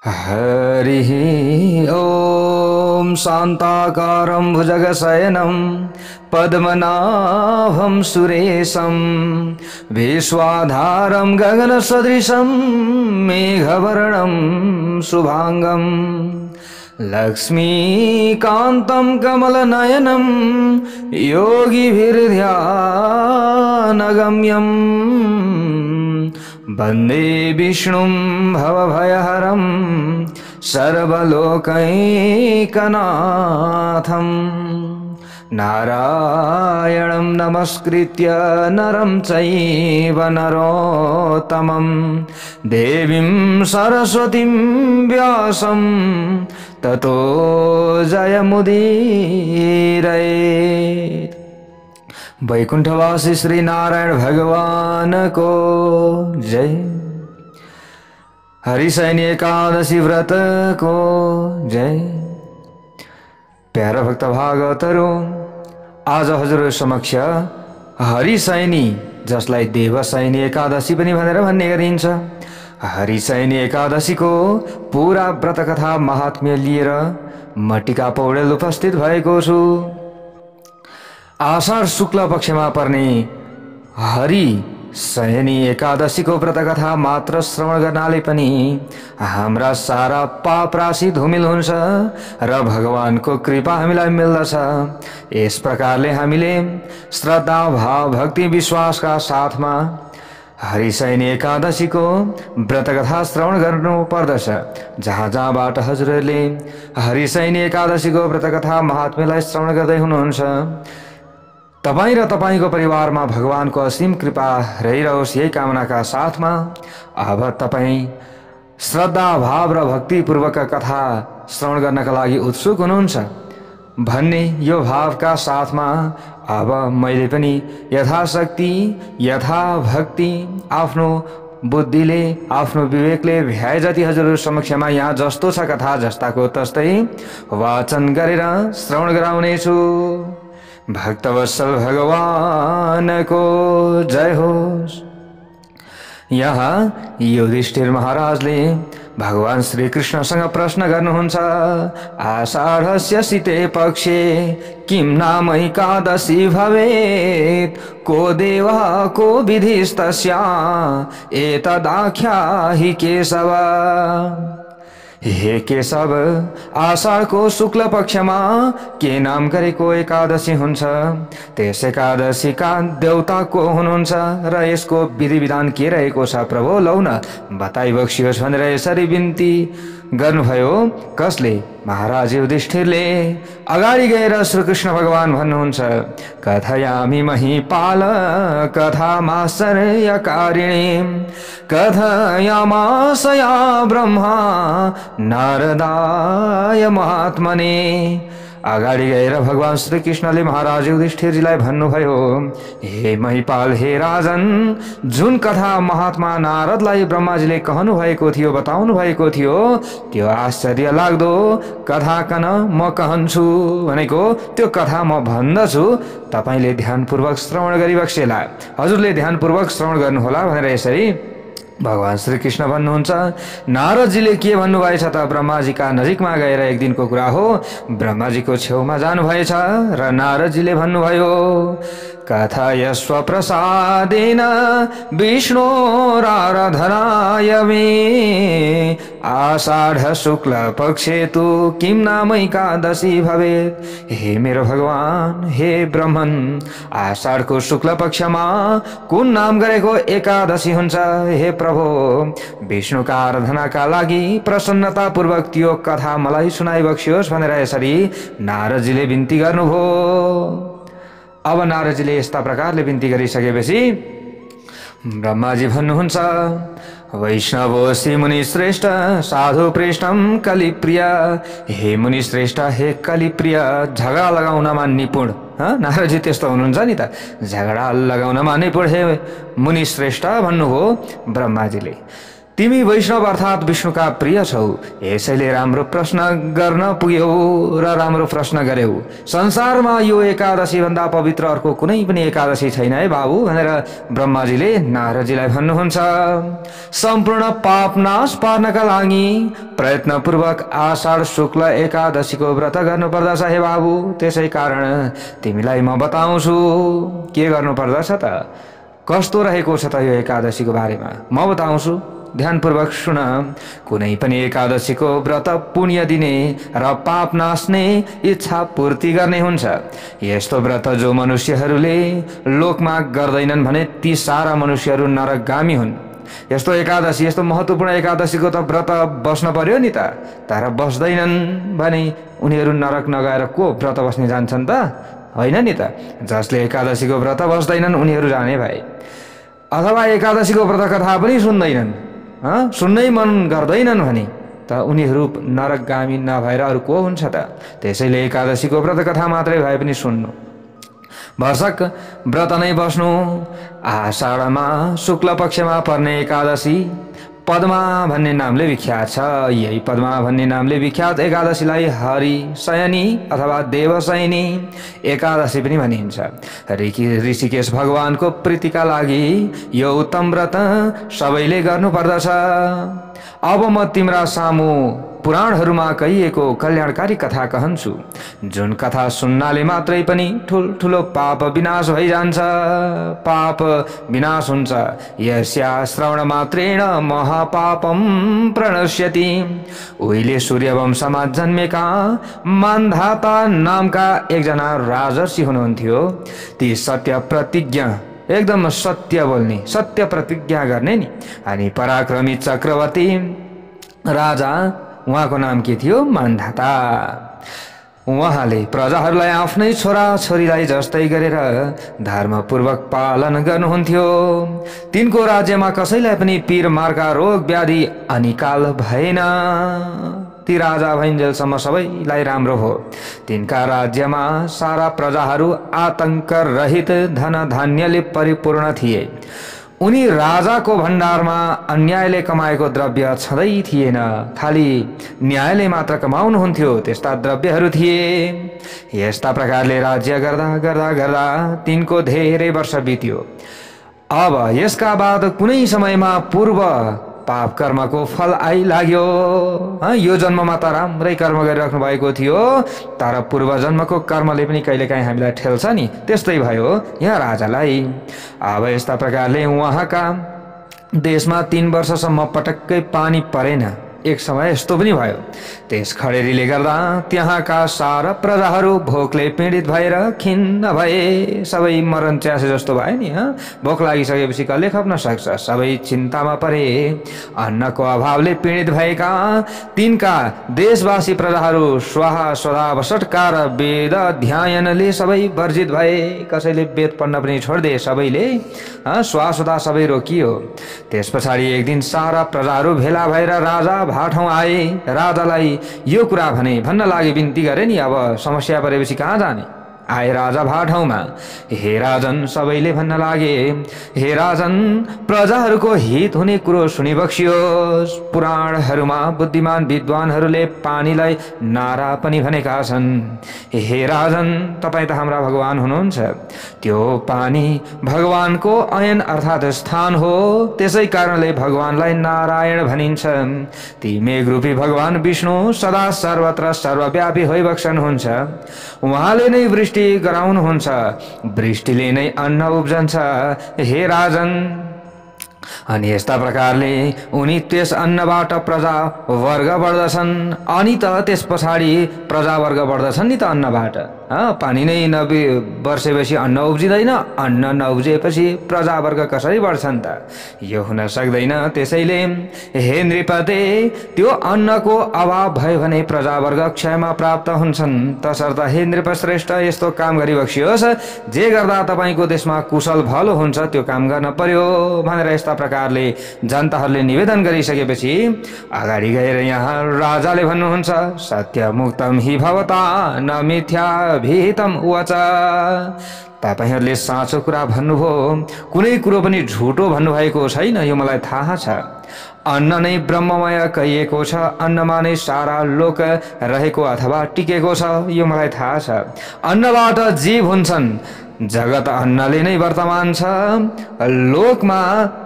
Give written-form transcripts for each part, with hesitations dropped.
हरिः ॐ शान्ताकारं भुजगशयनं पद्मनाभं सुरेशं विश्वाधारं गगनसदृशं मेघवर्णं शुभांगं लक्ष्मीकान्तं कमलनयनं योगिभिर्ध्यानगम्यं वन्दे विष्णुं भवभयहरं सर्वलोकैकनाथं नारायणं नमस्कृत्य नरं चैव नरोत्तमं देवीं सरस्वतीं व्यासं ततो जयमुदीरयेत्। वैकुंठवासी श्री नारायण भगवान को जय। हरिशयनी एकादशी व्रत को जय। प्यारा भक्त भागवतहरू, आज हजुर समक्ष हरिशयनी जसलाई देवशयनी एकादशी पनि भनेर भन्ने गरिन्छ, हरिशयनी एकादशीको पूरा व्रतकथा महात्म्य लिएर म टीका पौडेल उपस्थित भएको छु। आषाढ शुक्ल पक्षमा पर्ने हरिशयनी एकादशीको व्रतकथा मात्र श्रवण गर्नाले पनि हाम्रा सारा पाप राशि धुमिल हुन्छ र भगवानको कृपा हामीलाई मिल्दछ। यस प्रकारले हामीले श्रद्धा, भाव, भक्ति, विश्वासका साथमा हरिशयनी एकादशीको व्रतकथा श्रवण गर्नु पर्दछ। जहाँ जहाँबाट हजुरहरूले हरिशयनी एकादशीको व्रतकथा महात्म्यलाई श्रवण गर्दै हुनुहुन्छ, तपाईं र तपाईंको परिवारमा भगवानको असीम कृपा रहिरहोस्, यही कामनाका साथमा अब तपाईं श्रद्धा, भाव र भक्तिपूर्वक कथा श्रवण गर्नका लागि उत्सुक हुनुहुन्छ भन्ने यो भावका साथमा अब मैले पनि यथाशक्ति, यथा भक्ति, आफ्नो बुद्धिले, आफ्नो विवेकले भ्याए जति हजुरहरू समक्षमा यहाँ जस्तो छ कथा जस्ताको तस्तै वाचन गरेर श्रवण गराउनेछु। भक्तवत्सल भगवान को जय होस्। यहाँ युधिष्ठिर महाराजले भगवान श्री कृष्णसँग प्रश्न गर्नुहुन्छ, आषाढस्य शीते पक्षे किं नाम एकादशी भवेत्, को देवः को विधिस्तस्या एतदाख्याहि केशव। हे केशव, आषाढको शुक्ल पक्षमा के नाम गरेको एकादशी हुन्छ, त्यस एकादशीका देवता को हुनुहुन्छ र यसको विधि विधान के रहेको छ प्रभु, लौ न बताइ बक्सियोस् भनेर यसरी बिन्ती गर्नुभयो। कसले? महाराज युधिष्ठिरले। अगाडि गएर श्रीकृष्ण भगवान भन्नुहुन्छ, कथयामि महीपाल कथामाश्चर्यकारिणीं, कथयामासया ब्रह्मा नारदाय महात्मने। अगाडि गएर भगवान श्री कृष्णले महाराज युधिष्ठिरजीलाई भन्नुभयो, हे महिपाल, हे राजन, जुन कथा महात्मा नारदलाई ब्रह्माजीले कहनु भएको थियो, बताउनु भएको थियो, त्यो आश्चर्य लाग्दो कथा कन म कहन्छु भनेको त्यो कथा म भन्दछु, तपाईले ध्यानपूर्वक श्रवण गरिबक्सेला, हजुरले ध्यानपूर्वक श्रवण गर्नुहोला भनेर यसरी भगवान श्री कृष्ण भन्नुहुन्छ। नारदजीले के भन्नुभएछ त, ब्रह्माजीका नजिकमा गएर एक दिनको कुरा हो, ब्रह्माजीको छेउमा जानुभएछ र नारदजीले भन्नुभयो, कथयस्व प्रसादेन विष्णोराराधनाय मे, आषाढ शुक्ल पक्षे तु किं नाम एकादशी भवेत्। हे मेरो भगवान, हे ब्रह्मन, आषाढको शुक्ल पक्षमा कुन नाम गरेको एकादशी हुन्छ। हे प्रभु, विष्णुका आराधनाका लागि प्रसन्नतापूर्वक त्यो कथा मलाई सुनाइबक्सियोस् भनेर यसरी नारदजीले बिन्ती गर्नुभयो। अब नारदजीले यस्ता प्रकारले बिन्ती गरिसकेपछि ब्रह्माजी भन्नुहुन्छ, वैष्णवोऽसि मुनि श्रेष्ठ साधु पृष्ठम कलिप्रिय। हे मुनि श्रेष्ठ, हे कलिप्रिय, झगडा लगाउनमा निपुण। नारदजी त्यस्तो हुनुहुन्छ नि त, झगडा लगाउनमा निपुण हे मुनि श्रेष्ठ भन्नुभयो ब्रह्माजीले। तिमी वैष्णव अर्थात् विष्णुका प्रिय छौ, यसैले राम्रो प्रश्न गर्न पुग्यौ र राम्रो प्रश्न गर्यौ। संसारमा यो एकादशी भन्दा पवित्र अर्को कुनै पनि एकादशी छैन है बाबु भनेर ब्रह्माजीले नारदजीलाई भन्नुहुन्छ। सम्पूर्ण पाप नाश पार्नका लागि प्रयत्नपूर्वक आषाढ शुक्ल एकादशीको व्रत गर्नुपर्दछ हे बाबु। त्यसै कारण तिमीलाई म बताउँछु के गर्नुपर्दछ त, कस्तो रहेको छ त यो एकादशीको बारेमा म बताउँछु, ध्यानपूर्वक सुन। कुनै पनि एकादशीको व्रत पुण्य दिने र पाप नाश्ने इच्छा पूर्ति गर्ने हुन्छ। यस्तो व्रत जो मनुष्यहरूले लोकमा गर्दैनन् भने ती सारा मनुष्यहरू नरकगामी हुन्। यस्तो एकादशी, यस्तो महत्त्वपूर्ण एकादशीको त व्रत बस्न पर्यो नि त, तर बस्दैनन् भने उनीहरू नरक नगएर को व्रत बस्ने जान्छन् त, होइन नि त। जसले एकादशीको व्रत बस्दैनन् उनीहरू जाने भए, अथवा एकादशीको व्रत कथा पनि सुन्दैनन्, सुन्नै मन गर्दैनन् भने त उनीहरू नरकगामी नभएर अरू को हुन्छ त। त्यसैले एकादशीको व्रत कथा मात्रै भए पनि सुन्नु, भरसक व्रत नै बस्नु। आषाढमा शुक्ल पक्षमा पर्ने एकादशी पद्मा भन्ने नामले विख्यात छ। यही पद्मा भन्ने नामले विख्यात एकादशीलाई हरि शयनी अथवा देवशयनी एकादशी पनि भनिन्छ। ऋषिकेश भगवानको प्रीतिका लागि यो उत्तम व्रत सबैले गर्नुपर्दछ। अब म तिम्रा सामु पुराणहरूमा कहिएको कल्याणकारी कथा कहन्छु, जुन कथा सुन्नाले मात्रै पनि ठुल्ठुलो पाप विनाश भइजान्छ, पाप विनाश हुन्छ। यस्या श्रवण मात्रेण महापापम प्रणश्यति। उहिले सूर्यवंशमा जन्मेका मान्धाता नामका एकजना राजर्षि हुनुहुन्थ्यो। ती सत्य प्रतिज्ञा, एकदम सत्य बोल्ने, सत्य प्रतिज्ञा गर्ने नि, अनि पराक्रमी चक्रवर्ती राजा, उहाँको नाम के थियो? मान्धाता। उहाँले प्रजाहरूलाई आफ्नै छोरा छोरीलाई जस्तै गरेर धर्मपूर्वक पालन गर्नुहुन्थ्यो। तिनको राज्यमा कसैलाई पनि पीर मार्का रोग व्याधि अनिकाल भएन। ती राजा भइन्जेलसम्म सबैलाई राम्रो हो। तिनका राज्यमा सारा प्रजाहरू आतंक रहित धन धान्यले परिपूर्ण थिए। उनी राजाको भण्डारमा अन्यायले कमाएको द्रव्य छँदै थिएन, खाली न्यायले मात्र कमाउनुहुन्थ्यो त्यस्ता द्रव्यहरू थिए। यस्ता प्रकारले राज्य गर्दा गर्दा गर्दा तिनको धेरै वर्ष बित्यो। अब यसका बाद कुनै समयमा पूर्व पाप कर्मको फल आइलाग्यो। यो जन्ममा त राम्रै कर्म गरिराख्नु भएको थियो, तर पूर्व जन्मको कर्मले पनि कहिलेकाहीँ हामीलाई ठेल्छ नि, त्यस्तै भयो यहाँ राजालाई। अब यस्ता प्रकारले उहाँका देशमा 3 वर्षसम्म पटक्कै पानी परेन। एक समय यस्तो पनि भयो, त्यस खडेरीले गर्दा त्यहाँका सारा प्रजाहरू भोकले पीडित भएर खिन्न भए। सबै मरण च्यासे जस्तो भए नि। भोक लागिसकेपछि कसले खप्न सक्छ? सबै चिन्तामा परे। अन्नको अभावले पीडित भएका तिनका देशवासी प्रजाहरू स्वाहा स्वधा वषट्कार वेद अध्ययनले सबै वर्जित भए। कसैले वेद पढ्न पनि छोडिदिए, सबैले स्वाहा स्वधा सबै रोकियो। त्यस पछाडि एक दिन सारा प्रजाहरू भेला भएर राजा भाटौँ आए। राजालाई यो कुरा भन्न लागि बिन्ती गरे नि, अब समस्या परेपछि कहाँ जाने? आए राजा भाटौँमा। हे राजन, सबैले भन्न लागे, हे राजन, प्रजाहरूको हित हुने कुरो सुनिबक्सियोस्। पुराणहरूमा बुद्धिमान विद्वानहरूले पानीलाई नारा पनि भनेका छन्। हे राजन, तपाईँ त हाम्रा भगवान हुनुहुन्छ। त्यो पानी भगवानको अयन अर्थात् स्थान हो, त्यसै कारणले भगवानलाई नारायण भनिन्छ। ती मेघरूपी भगवान विष्णु सदा सर्वत्र सर्वव्यापी भइबक्सनुहुन्छ। उहाँले नै वृष्टि गराउनुहुन्छ, वृष्टिले नै अन्न उब्जन्छ। हे राजन, अनि यस्ता प्रकारले उनी त्यस अन्नबाट प्रजा वर्ग बढ्दछन्। अनि त त्यस पछाडि प्रजा वर्ग बढ्दछन् नि त अन्नबाट। पानी नै वर्षेपछि अन्न उब्जिँदैन, अन्न नउब्जिएपछि प्रजा वर्ग कसरी बढ्छन् त? यो हुन सक्दैन। त्यसैले हे नृपते, त्यो अन्नको अभाव भयो भने प्रजा वर्ग क्षयमा प्राप्त हुन्छन्। तसर्थ हे नृपश्रेष्ठ, यस्तो काम गरिबक्सियोस् जे गर्दा तपाईँको देशमा कुशल भलो हुन्छ, त्यो काम गर्न पर्यो भनेर यस्ता प्रकारले जनताहरूले निवेदन गरिसकेपछि अगाडि गएर यहाँ राजाले भन्नुहुन्छ, सत्यमुक्तम हि भवता न मिथ्या भीतम उवाच। तपाईहरूले साँचो कुरा भन्नुभयो, कुनै कुरो पनि झुटो भन्नुभएको छैन, यो मलाई थाहा छ। अन्न नै ब्रह्ममय कहिएको छ, अन्नमा नै सारा लोक रहेको अथवा टिकेको छ, यो मलाई थाहा छ। अन्नबाट जीव हुन्छन्, जगत अन्नले नै वर्तमान छ, लोकमा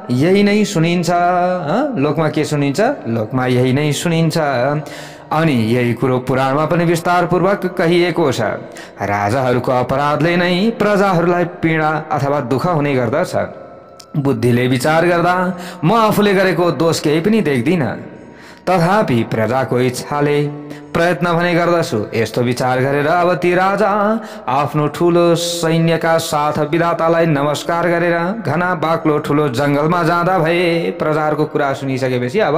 यही नै सुनिन्छ। लोकमा के सुनिन्छ? लोकमा यही नै सुनिन्छ। अनि यही कुरो पुराणमा पनि विस्तारपूर्वक कहिएको छ। राजाहरूको अपराधले नै प्रजाहरूलाई पीडा अथवा दुःख हुने गर्दछ। बुद्धिले विचार गर्दा म आफूले गरेको दोष केही पनि देख्दिनँ, तथापि प्रजाको इच्छाले प्रयत्न भने गर्दछु। यस्तो विचार गरेर अब ती राजा आफ्नो ठुलो सैन्यका साथ विधातालाई नमस्कार गरेर घना बाक्लो ठुलो जंगलमा जाँदा भए। प्रजाहरूको कुरा सुनिसकेपछि अब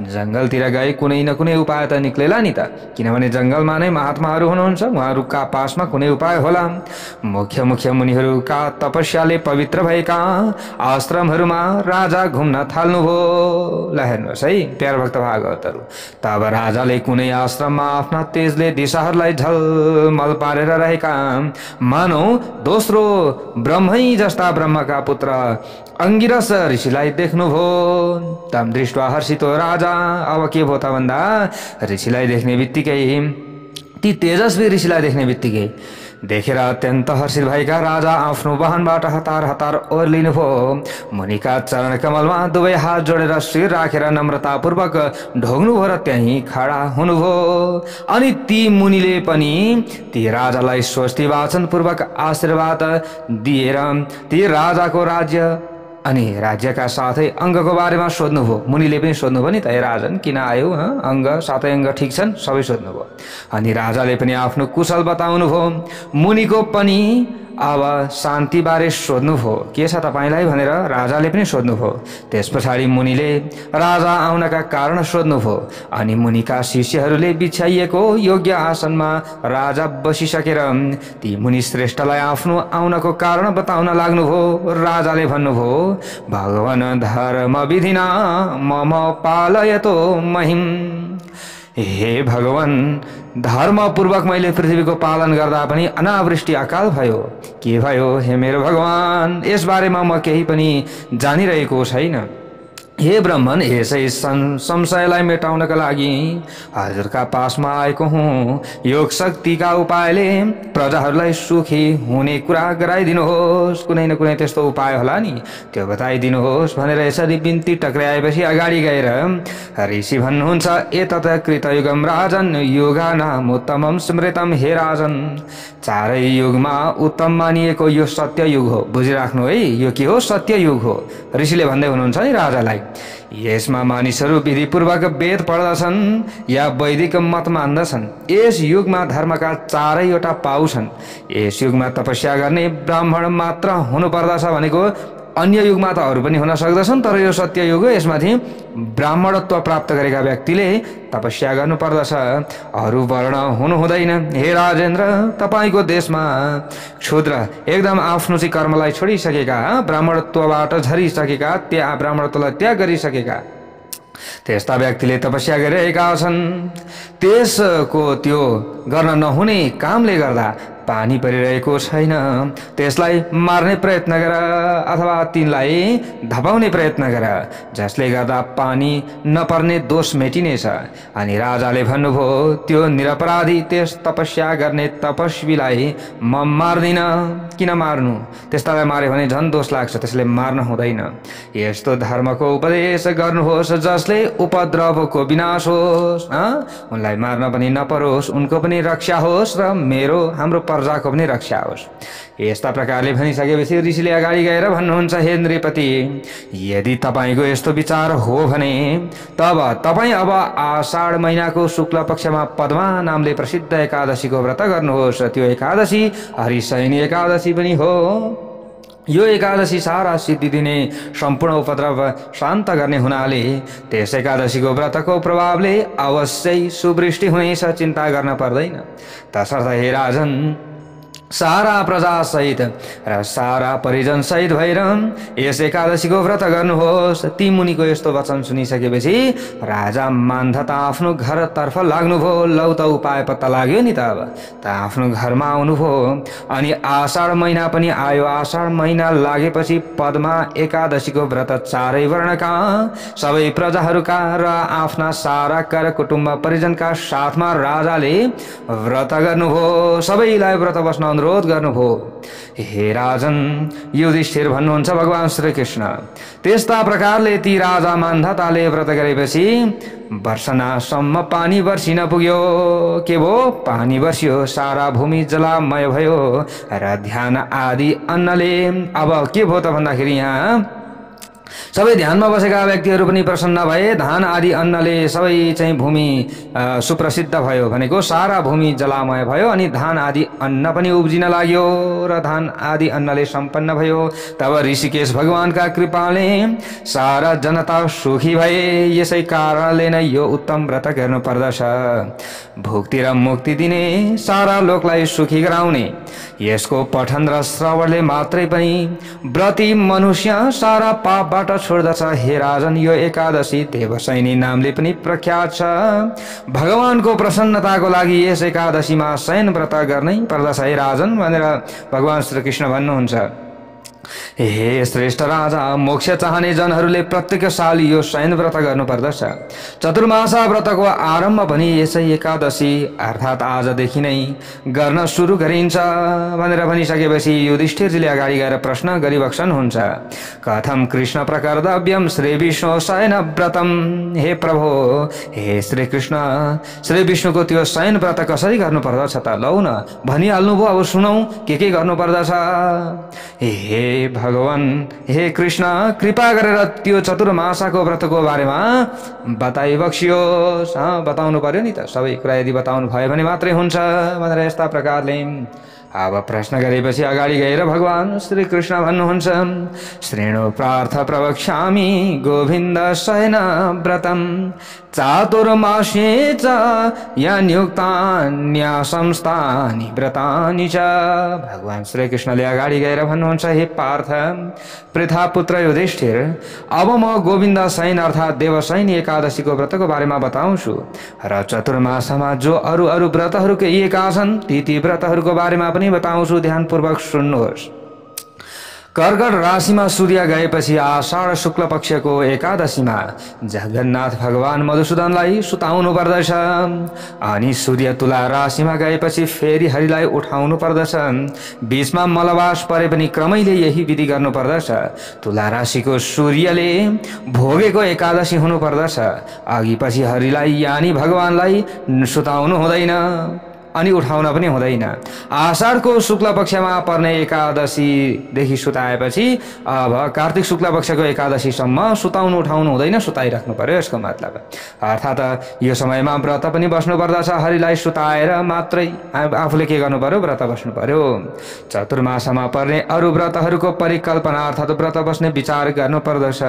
जंगलतिर गए कुनै न कुनै उपाय त निक्लेला नि त, किनभने जंगलमा नै महात्माहरू हुनुहुन्छ, उहाँहरूका पासमा कुनै उपाय होला। मुख्य मुख्य मुनिहरूका तपस्याले पवित्र भएका आश्रमहरूमा राजा घुम्न थाल्नुभयो। ल हेर्नुहोस् है प्यार भक्त भागवतहरू, तब राजाले कुनै आश्रम आफ्ना तेजले दिशाहरूलाई झलमल पारेर रहेका मानौ दोस्रो ब्रह्मै जस्ता ब्रह्मका पुत्र अंगिरस ऋषिलाई देख्नुभयो। तम दृष्ट्वा हर्षितो राजा, अब के भयो त भन्दा ऋषिलाई देख्ने बित्तिकै, ती तेजस्वी ऋषिलाई देख्ने बित्तिकै देखेर अत्यन्त हर्षित भएका राजा आफ्नो वाहनबाट हतार हतार ओर्लिनुभयो। मुनिका चरण कमलमा दुवै हात जोडेर शिर राखेर नम्रतापूर्वक ढोग्नुभयो र त्यहीँ खडा हुनुभयो। अनि ती मुनिले पनि ती राजालाई स्वस्ति वाचन पूर्वक आशीर्वाद दिएर ती राजाको राज्य अनि राज्यका साथै अङ्गको बारेमा सोध्नुभयो। मुनिले पनि सोध्नुभयो नि त, ए राजन किन आयो, अङ्ग साथै अङ्ग ठिक छन्, सबै सोध्नुभयो। अनि राजाले पनि आफ्नो कुशल बताउनुभयो। मुनिको पनि अब शान्ति बारे सोध्नुभयो, के छ तपाईलाई भनेर राजाले पनि सोध्नुभयो। त्यस पछाडि मुनिले राजा आउनका कारण सोध्नुभयो। अनि मुनिका शिष्यहरूले बिछ्याइएको योग्य आसनमा राजा बसिसकेर ती मुनि श्रेष्ठलाई आफ्नो आउनको कारण बताउन लाग्नुभयो। राजाले भन्नुभयो, भगवान धर्म विधिना मम पालयतो महिम। हे भगवान, धर्मपूर्वक मैले पृथ्वीको पालन गर्दा पनि अनावृष्टि अकाल भयो। के भयो हे मेरो भगवान, यसबारेमा म केही पनि जानिरहेको छैन। हे ब्राह्मण, यसै संशयलाई मेटाउनका लागि हजुरका पासमा आएको हुँ। योग शक्तिका उपायले प्रजाहरूलाई सुखी हुने कुरा गराइदिनुहोस्। कुनै न कुनै त्यस्तो उपाय होला नि, त्यो बताइदिनुहोस् भनेर यसरी बिन्ती टक्राएपछि अगाडि गएर ऋषि भन्नुहुन्छ, एतत् कृतयुगम राजन योगानाम उत्तमम स्मृतम। हे राजन, चारै युगमा उत्तम मानिएको यो सत्य युग हो। बुझिराख्नु है, यो के हो? सत्य युग हो। ऋषिले भन्दै हुनुहुन्छ नि राजालाई, यसमा मानिसहरू विधिपूर्वक वेद पढ्दछन् या वैदिक मत मान्दछन्। यस युगमा धर्मका चारैवटा पाउ छन्। यस युगमा तपस्या गर्ने ब्राह्मण मात्र हुनुपर्दछ भनेको अन्य युगमा त अरू पनि हुन सक्दछन्, तर यो सत्य युग हो, यसमाथि ब्राह्मणत्व प्राप्त गरेका व्यक्तिले तपस्या गर्नुपर्दछ, अरू वर्ण हुनु हुँदैन। हे राजेन्द्र, तपाईको देशमा क्षुद्र एकदम आफ्नो चाहिँ कर्मलाई छोडिसकेका, ब्राह्मणत्वबाट झरिसकेका, ब्राह्मणत्वलाई त्याग गरिसकेका त्यस्ता व्यक्तिले तपस्या गरिरहेका छन्। त्यसको त्यो गर्न नहुने कामले गर्दा पानी परिरहेको छैन, त्यसलाई मार्ने प्रयत्न गर अथवा तिनलाई धपाउने प्रयत्न गर, जसले गर्दा पानी नपर्ने दोष मेटिनेछ। अनि राजाले भन्नुभयो, त्यो निरपराधी त्यस तपस्या गर्ने तपस्वीलाई म मार्दिन। किन मार्नु? त्यस्तालाई मार्यो भने झन् दोष लाग्छ, त्यसले मार्न हुँदैन। यस्तो धर्मको उपदेश गर्नुहोस् जसले उपद्रवको विनाश होस्, उनलाई मार्न पनि नपरोस्, उनको पनि रक्षा होस् र हाम्रो प्रजाको पनि रक्षा होस्। यस्ता प्रकारले भनिसकेपछि ऋषिले अगाडि गएर भन्नुहुन्छ, हे नृपति, यदि तपाईको यस्तो विचार हो भने तब तपाईँ अब आषाढ महिनाको शुक्ल पक्षमा पद्मा नामले प्रसिद्ध एकादशीको व्रत गर्नुहोस्। त्यो एकादशी हरिशयनी एकादशी पनि हो। यो एकादशी सारा सिद्धि दिने, सम्पूर्ण उपद्रव शान्त गर्ने हुनाले त्यस एकादशीको व्रतको प्रभावले अवश्यै सुवृष्टि हुनेछ, चिन्ता गर्न पर्दैन। तसर्थ हे राजन, सारा प्रजा सहित र सारा परिजन सहित भएर यस एकादशीको व्रत गर्नुहोस्। ती मुनिको यस्तो वचन सुनिसकेपछि राजा मान्धाता आफ्नो घरतर्फ लाग्नुभयो। लौ त उपाय पत्ता लाग्यो नि त। अब त आफ्नो घरमा आउनुभयो। अनि आषाढ महिना पनि आयो। आषाढ महिना लागेपछि पद्मा एकादशीको व्रत चारै वर्णका सबै प्रजाहरूका र आफ्ना सारा कर कुटुम्ब परिजनका साथमा राजाले व्रत गर्नुभयो। सबैलाई व्रत बस्न अनुरोध गर्नुभयो। हे राजन युधिष्ठिर भन्नुहुन्छ भगवान श्री कृष्ण, त्यस्ता प्रकारले ती राजा मान्धाताले व्रत गरेपछि वर्षनासम्म पानी वर्षिन पुग्यो। के भयो? पानी वर्षियो। सारा भूमि जलामय भयो र ध्यान आदि अन्नले अब के भयो त भन्दाखेरि यहाँ सबै ध्यानमा बसेका व्यक्तिहरू पनि प्रसन्न भए। धान आदि अन्नले सबै चाहिँ भूमि सुप्रसिद्ध भयो भनेको सारा भूमि जलामय भयो। अनि धान आदि अन्न पनि उब्जिन लाग्यो र धान आदि अन्नले सम्पन्न भयो। तब ऋषिकेश भगवानका कृपाले सारा जनता सुखी भए। यसै कारणले नै यो उत्तम व्रत गर्नु पर्दछ। भुक्ति र मुक्ति दिने, सारा लोकलाई सुखी गराउने यसको पठन र श्रवणले मात्रै पनि व्रती मनुष्य सारा पापबाट छोड्दछ। हे राजन यो एकादशी देवशयनी नामले पनि प्रख्यात छ। भगवानको प्रसन्नताको लागि यस एकादशीमा शयन व्रत गर्नै पर्दछ हे राजन भनेर भगवान श्री कृष्ण भन्नुहुन्छ। हे श्रेष्ठ राजा, मोक्ष चाहने जनहरूले प्रत्येक साल यो शयन व्रत गर्नुपर्दछ। चतुर्मासा व्रतको आरम्भ पनि यसै एकादशी अर्थात् आजदेखि नै गर्न सुरु गरिन्छ भनेर भनिसकेपछि युधिष्ठिरजीले अगाडि गएर प्रश्न गरिबक्सन हुन्छ। कथम कृष्ण प्रकर्तव्यम श्री विष्णु शयन व्रतम। हे प्रभु, हे श्री कृष्ण, श्री विष्णुको त्यो शयन व्रत कसरी गर्नुपर्दछ त? लौ न भनिहाल्नुभयो, अब सुनौ के गर्नुपर्दछ। हे भगवान, हे कृष्ण, कृपा गरेर त्यो चतुर्मासाको व्रतको बारेमा बताइबक्सियोस्। बताउनु पर्यो नि त। सबै कुरा यदि बताउनु भयो भने मात्रै हुन्छ भनेर यस्ता प्रकारले अब प्रश्न गरेपछि अगाडि गएर भगवान श्री कृष्ण भन्नुहुन्छ, श्रेणु पार्थ प्रवक्ष्यामि गोविन्द शयन व्रतम चातुर्मास्ये च यन्युक्तान्यसंस्थानि व्रतानि च। भगवान श्री कृष्णले अगाडि गएर भन्नुहुन्छ, हे पार्थ पृथा पुत्र युधिष्ठिर, अब म गोविन्द शयन अर्थात् देवशयनी एकादशीको व्रतको बारेमा बताउँछु र चतुर्मासमा जो अरू व्रतहरू कहिएका छन् ती व्रतहरूको बारेमा पनि बताउँछु। ध्यानपूर्वक सुन्नुहोस्। कर्कट राशिमा सूर्य गएपछि आषाढ शुक्ल पक्षको एकादशीमा जगन्नाथ भगवान मधुसूदनलाई सुताउनु पर्दछ। अनि सूर्य तुला राशिमा गएपछि फेरि हरिलाई उठाउनु पर्दछ। बीचमा मलबास परे पनि क्रमैले यही विधि गर्नु पर्दछ। तुला राशिको सूर्यले भोगेको एकादशी हुनु पर्दछ। अघि पछि हरिलाई यानी भगवानलाई सुताउनु हुँदैन अनि उठाउन पनि हुँदैन। आषाढको शुक्ल पक्षमा पर्ने एकादशीदेखि सुताएपछि अब कार्तिक शुक्ल पक्षको एकादशीसम्म सुताउनु उठाउनु हुँदैन, सुताइराख्नु पर्यो यसको मतलब। अर्थात् यो समयमा व्रत पनि बस्नु पर्दछ। हरिलाई सुताएर मात्रै आफूले के गर्नु पर्यो? व्रत बस्नु पर्यो। चतुर्मासमा पर्ने अरू व्रतहरूको परिकल्पना अर्थात् व्रत बस्ने विचार गर्नु पर्दछ।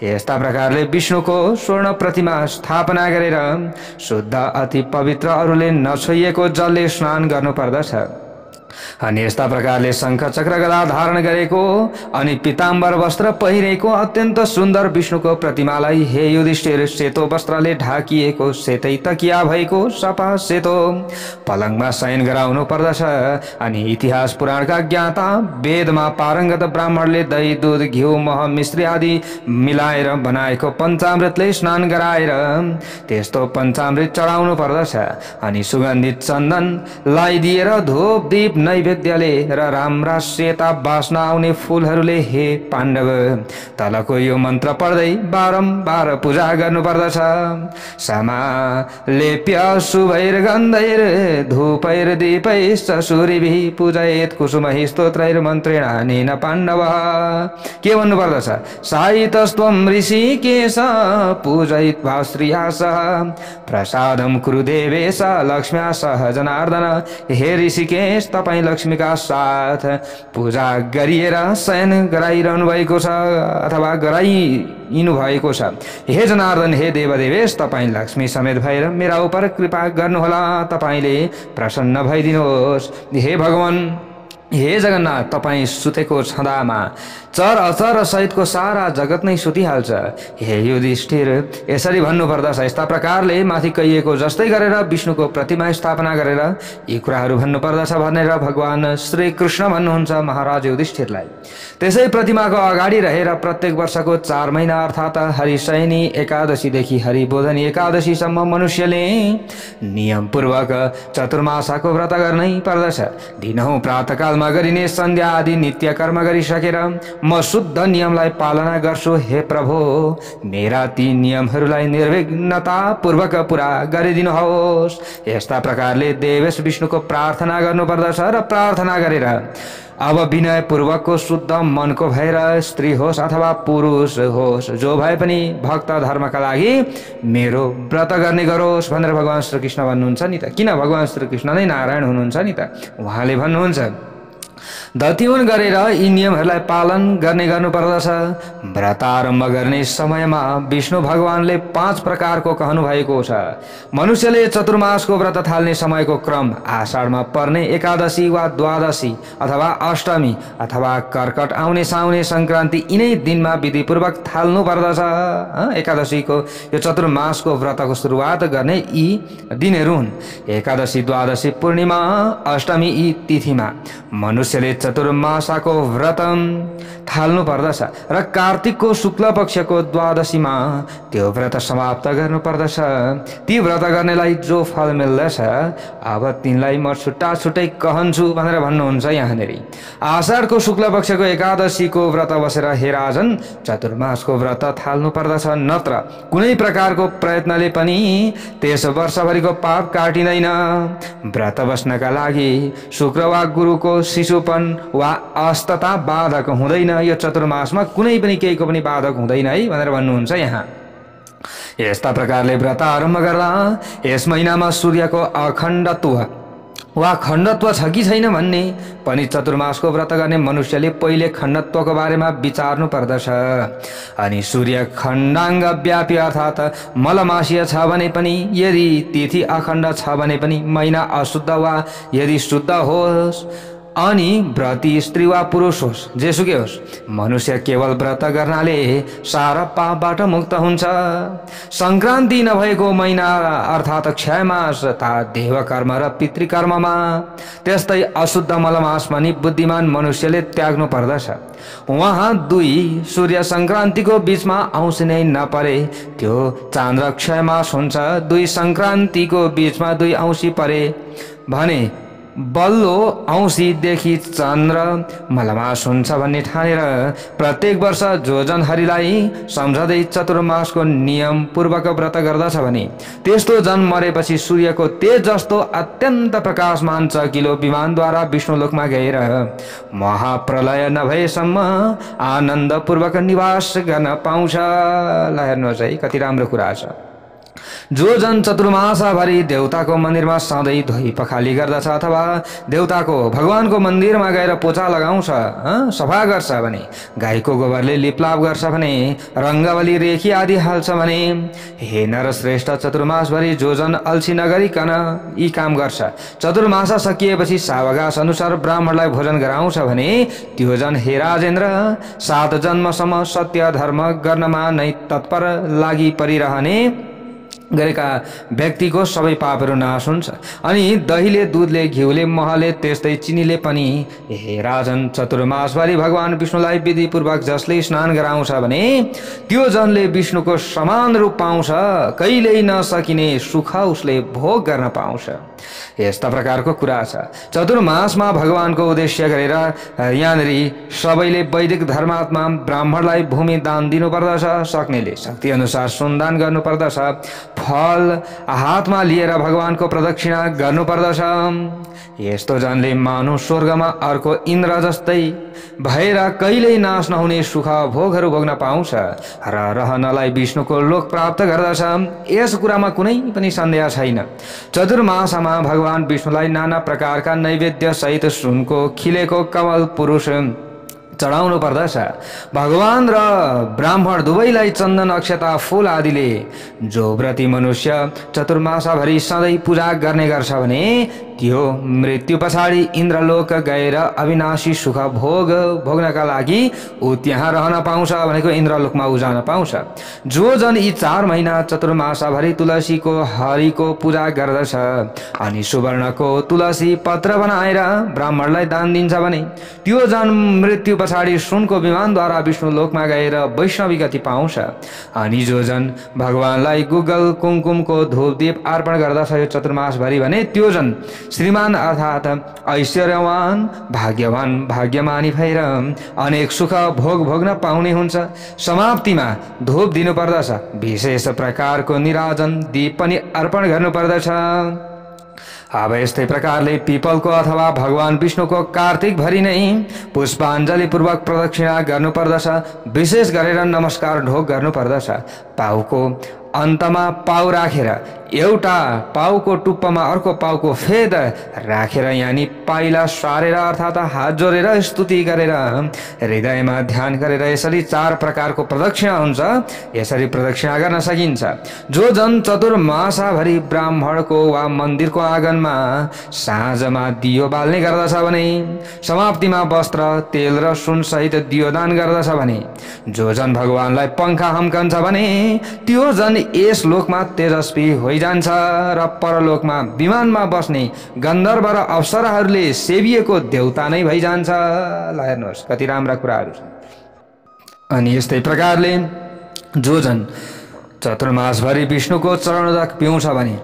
यस्ता प्रकारले विष्णुको स्वर्ण प्रतिमा स्थापना गरेर शुद्ध अति पवित्र अरूले नछोइएको जलले स्नान गर्नु पर्दछ। अनि यस्ता प्रकारले शंख चक्र गदा धारण गरेको अनि पीताम्बर वस्त्र पहिरेको अत्यन्त सुन्दर विष्णुको प्रतिमालाई हे युधिष्ठिर सेतो वस्त्रले ढाकिएको सेतै तकिया भएको सफा सेतो पलङमा शयन गराउनु पर्दछ। अनि इतिहास पुराणका ज्ञाता वेदमा पारंगत ब्राह्मणले दही दूध घिउ मह मिश्री आदि मिलाएर बनाएको पञ्चामृतले स्नान गराएर त्यस्तो पञ्चामृत चढाउनु पर्दछ। अनि सुगन्धित चन्दन लगाइदिएर धूप दीप नैवेद्यले र राम्रा सेता बास्ना आउने फूलहरूले हे पाण्डव तलको यो मन्त्र पढ्दै बारम्बार पूजा गर्नु पर्दछ। समा लेप्य शुभैर गन्धैर धूपैर दीपैश्च सूर्यभिः पूजयेत् कुसुमैः स्तोत्रैर मन्त्रेण अनेन पाण्डव। के भन्नु पर्दछ? सायितस्त्वं ऋषिकेश पूजयित्वा श्रिया सह प्रसादं कुरु देवेश लक्ष्म्या सह जनार्दन। हे ऋषिकेश, तपाईं लक्ष्मीका साथ पूजा गरिएर शयन गराइरहनु भएको छ अथवा गराइनु भएको छ। हे जनार्दन, हे देवदेवेश, तपाईं लक्ष्मी समेत भएर मेरा उपर कृपा गर्नुहोला। तपाईंले प्रसन्न भइदिनुहोस्। हे भगवान, हे जगन्नाथ, तपाईँ सुतेको छँदामा चर अचर सहितको सारा जगत नै सुतिहाल्छ। हे युधिष्ठिर, यसरी भन्नुपर्दछ। यस्ता प्रकारले माथि कहिएको जस्तै गरेर विष्णुको प्रतिमा स्थापना गरेर यी कुराहरू भन्नुपर्दछ भनेर भगवान श्री कृष्ण भन्नुहुन्छ महाराज युधिष्ठिरलाई। त्यसै प्रतिमाको अगाडि रहेर प्रत्येक वर्षको 4 महिना अर्थात् हरिशयनी एकादशीदेखि हरिबोधनी एकादशीसम्म मनुष्यले नियमपूर्वक चतुर्मासाको व्रत गर्नै पर्दछ। दिनहुँ प्रातःकालमा गरिने सन्ध्या आदि नित्य कर्म गरिसकेर म शुद्ध नियमलाई पालना गर्छु। हे प्रभु, मेरा ती नियमहरूलाई निर्विघ्नता पूर्वक पूरा गरिदिनुहोस्। यस्ता प्रकारले देवेश विष्णुको प्रार्थना गर्नुपर्दछ र प्रार्थना गरेर अब विनय पूर्वकको शुद्ध मनको भएर स्त्री होस् अथवा पुरुष होस् जो भए पनि भक्त धर्मका लागि मेरो व्रत गर्ने गरोस् भनेर भगवान श्रीकृष्ण भन्नुहुन्छ नि त। किन भगवान श्रीकृष्ण नै नारायण हुनुहुन्छ नि त। उहाँले भन्नुहुन्छ दतिवन गरेर यी नियमहरूलाई पालन गर्नुपर्दछ। व्रत आरम्भ गर्ने समयमा विष्णु भगवानले 5 प्रकारको कहनु भएको छ। मनुष्यले चतुर्मासको व्रत थाल्ने समयको क्रम आषाढमा पर्ने एकादशी वा द्वादशी अथवा अष्टमी अथवा कर्कट आउने साउने संक्रान्ति यिनै दिनमा विधिपूर्वक थाल्नु पर्दछ। एकादशीको यो चतुर्मासको व्रतको सुरुवात गर्ने यी दिनहरू हुन्। एकादशी, द्वादशी, पूर्णिमा, अष्टमी यी तिथिमा मनुष्यले चतुर्मासाको व्रत थाल्नु पर्दछ र कार्तिकको शुक्ल पक्षको द्वादशीमा त्यो व्रत समाप्त गर्नु पर्दछ। ती व्रत गर्नेलाई जो फल मिल्दछ अब तिनलाई म छुट्टा छुट्टै कहन्छु भनेर भन्नुहुन्छ यहाँनेरि। आषाढको शुक्ल पक्षको एकादशीको व्रत बसेर हे राजन चतुर्मासको व्रत थाल्नु पर्दछ, नत्र कुनै प्रकारको प्रयत्नले पनि त्यस वर्षभरिको पाप काटिँदैन। व्रत बस्नका लागि शुक्र वा गुरुको शिशुपन वा अस्तता बाधक हुँदैन। यो चतुर्मासमा कुनै पनि केहीको पनि बाधक हुँदैन है भनेर भन्नुहुन्छ यहाँ। यस्ता प्रकारले व्रत आरम्भ गर्दा यस महिनामा सूर्यको अखण्डत्व वा खण्डत्व छ कि छैन भन्ने पनि चतुर्मासको व्रत गर्ने मनुष्यले पहिले खण्डत्वको बारेमा विचार्नु पर्दछ। अनि सूर्य खण्डाङ्ग व्यापी अर्थात् मलमासीय छ भने पनि, यदि तिथि अखण्ड छ भने पनि, महिना अशुद्ध वा यदि शुद्ध होस्, अनि व्रती स्त्री वा पुरुष होस्, जेसुकै होस्, मनुष्य केवल व्रत गर्नाले सारा पापबाट मुक्त हुन्छ। संक्रान्ति नभएको महिना अर्थात् क्षयमास देवकर्म र पितृकर्ममा, त्यस्तै अशुद्ध मलमास पनि बुद्धिमान मनुष्यले त्याग्नु पर्दछ। वहाँ 2 सूर्य संक्रान्तिको बीचमा औँसी नै नपरे त्यो चान्द्र क्षयमास हुन्छ। 2 संक्रान्तिको बीचमा 2 औँसी परे भने बल्लो औँसीदेखि चन्द्र मलमास हुन्छ भन्ने ठानेर प्रत्येक वर्ष जो जन हरिलाई सम्झँदै चतुर्मासको नियम पूर्वक व्रत गर्दछ भने त्यस्तो जन मरेपछि सूर्यको तेज जस्तो अत्यन्त प्रकाशमान चकिलो विमानद्वारा विष्णुलोकमा गएर महाप्रलय नभएसम्म आनन्दपूर्वक निवास गर्न पाउँछ। ल हेर्नुहोस् है, कति राम्रो कुरा छ। जो जन चतुर्मासभरि देवताको मन्दिरमा सधैँ धोइ पखाली गर्दछ अथवा देवताको भगवानको मन्दिरमा गएर पोचा लगाउँछ, सफा गर्छ भने, गाईको गोबरले लिपलाप गर्छ भने, रङ्गवली रेखी आदि हाल्छ भने, हे नरश्रेष्ठ चतुर्मासभरि जो जन अल्छी नगरिकन यी काम गर्छ, चतुर्मास सकिएपछि सावकाश अनुसार ब्राह्मणलाई भोजन गराउँछ भने त्यो जन हे राजेन्द्र 7 जन्मसम्म सत्य धर्म गर्नमा नै तत्पर लागि परिरहने गरेका व्यक्तिको सबै पापहरू नाश हुन्छ। अनि दहीले, दूधले, घिउले, महले, त्यस्तै चिनीले पनि हे राजन चतुर्मासभरि भगवान विष्णुलाई विधिपूर्वक जसले स्नान गराउँछ भने त्यो जनले विष्णुको समान रूप पाउँछ, कहिल्यै नसकिने सुख उसले भोग गर्न पाउँछ। यस्ता प्रकारको कुरा छ। चतुर्मासमा भगवानको उद्देश्य गरेर यहाँनिर सबैले वैदिक धर्मात्मा ब्राह्मणलाई भूमि दान दिनुपर्दछ, सक्नेले शक्ति अनुसार सुनदान गर्नुपर्दछ, फल हातमा लिएर भगवानको प्रदक्षिणा गर्नुपर्दछ। यस्तो जनले मानव स्वर्गमा अर्को इन्द्र जस्तै भएर कहिल्यै नाश नहुने सुख भोगहरू भोग्न पाउँछ र रहनलाई विष्णुको लोक प्राप्त गर्दछ। यस कुरामा कुनै पनि सन्देह छैन। चतुर्मासमा भगवान विष्णुलाई नाना प्रकारका नैवेद्य सहित सुनको खिलेको कमल पुरुष चढाउनु पर्दछ। भगवान र ब्राह्मण दुवैलाई चन्दन अक्षता फूल आदिले जो व्रती मनुष्य चतुर्मासभरि सधैँ पूजा गर्ने गर्छ भने त्यो मृत्यु पछाडि इन्द्रलोक गएर अविनाशी सुख भोग्नका लागि ऊ त्यहाँ रहन पाउँछ भनेको इन्द्रलोकमा ऊ जान पाउँछ। जो जन यी 4 महिना चतुर्मासभरि तुलसीको हरिको पूजा गर्दछ अनि सुवर्णको तुलसी पत्र बनाएर ब्राह्मणलाई दान दिन्छ भने त्यो जन मृत्यु पछाडि सुनको विमानद्वारा विष्णु लोकमा गएर वैष्णवी गति पाउँछ। अनि जो जन भगवानलाई गुगल कुमकुमको धूपदीप अर्पण गर्दछ यो चतुर्मासभरि भने त्यो जन श्रीमान अर्थात ऐश्वर्यवान भाग्यवान भाग्यमानी भएर अनेक सुख भोग भोग्न पाउने हुन्छ। समाप्तिमा धूप दिनु पर्दछ। विशेष प्रकारको निराजन दीप पनि अर्पण गर्नु पर्दछ। अब यस्तै प्रकारले पिपलको अथवा भगवान विष्णुको कार्तिक भरि नै पुष्पाञ्जली पूर्वक प्रदक्षिणा गर्नु पर्दछ। विशेष गरेर नमस्कार ढोक गर्नु पर्दछ। पाउको अन्तमा पाउ राखेर एउटा पाउको टुप्पामा अर्को पाउको फेद राखेर यानी पाइला सारेर अर्थात् हात जोडेर स्तुति गरेर हृदयमा ध्यान गरेर यसरी 4 प्रकारको प्रदक्षिणा हुन्छ। यसरी प्रदक्षिणा गर्न सकिन्छ। जो जन चतुर्मासभरि ब्राह्मणको वा मन्दिरको आँगनमा साँझमा दियो बाल्ने गर्दछ भने समाप्तिमा वस्त्र तेल र सुन सहित दियो दान गर्दछ भने जो जन भगवानलाई पंखा हम्कन्छ भने त्यो जन यस लोकमा तेजस्वी जान्छ र परलोकमा विमानमा बस्ने गन्धर्व र अप्सराहरूले सेविएको देवता नै भइजान्छ। ल हेर्नुहोस् कति राम्रा कुराहरू छन्। अनि यस्तै प्रकारले जो जन चतुर्मासभरि विष्णुको चरणोदक पिउँछ भने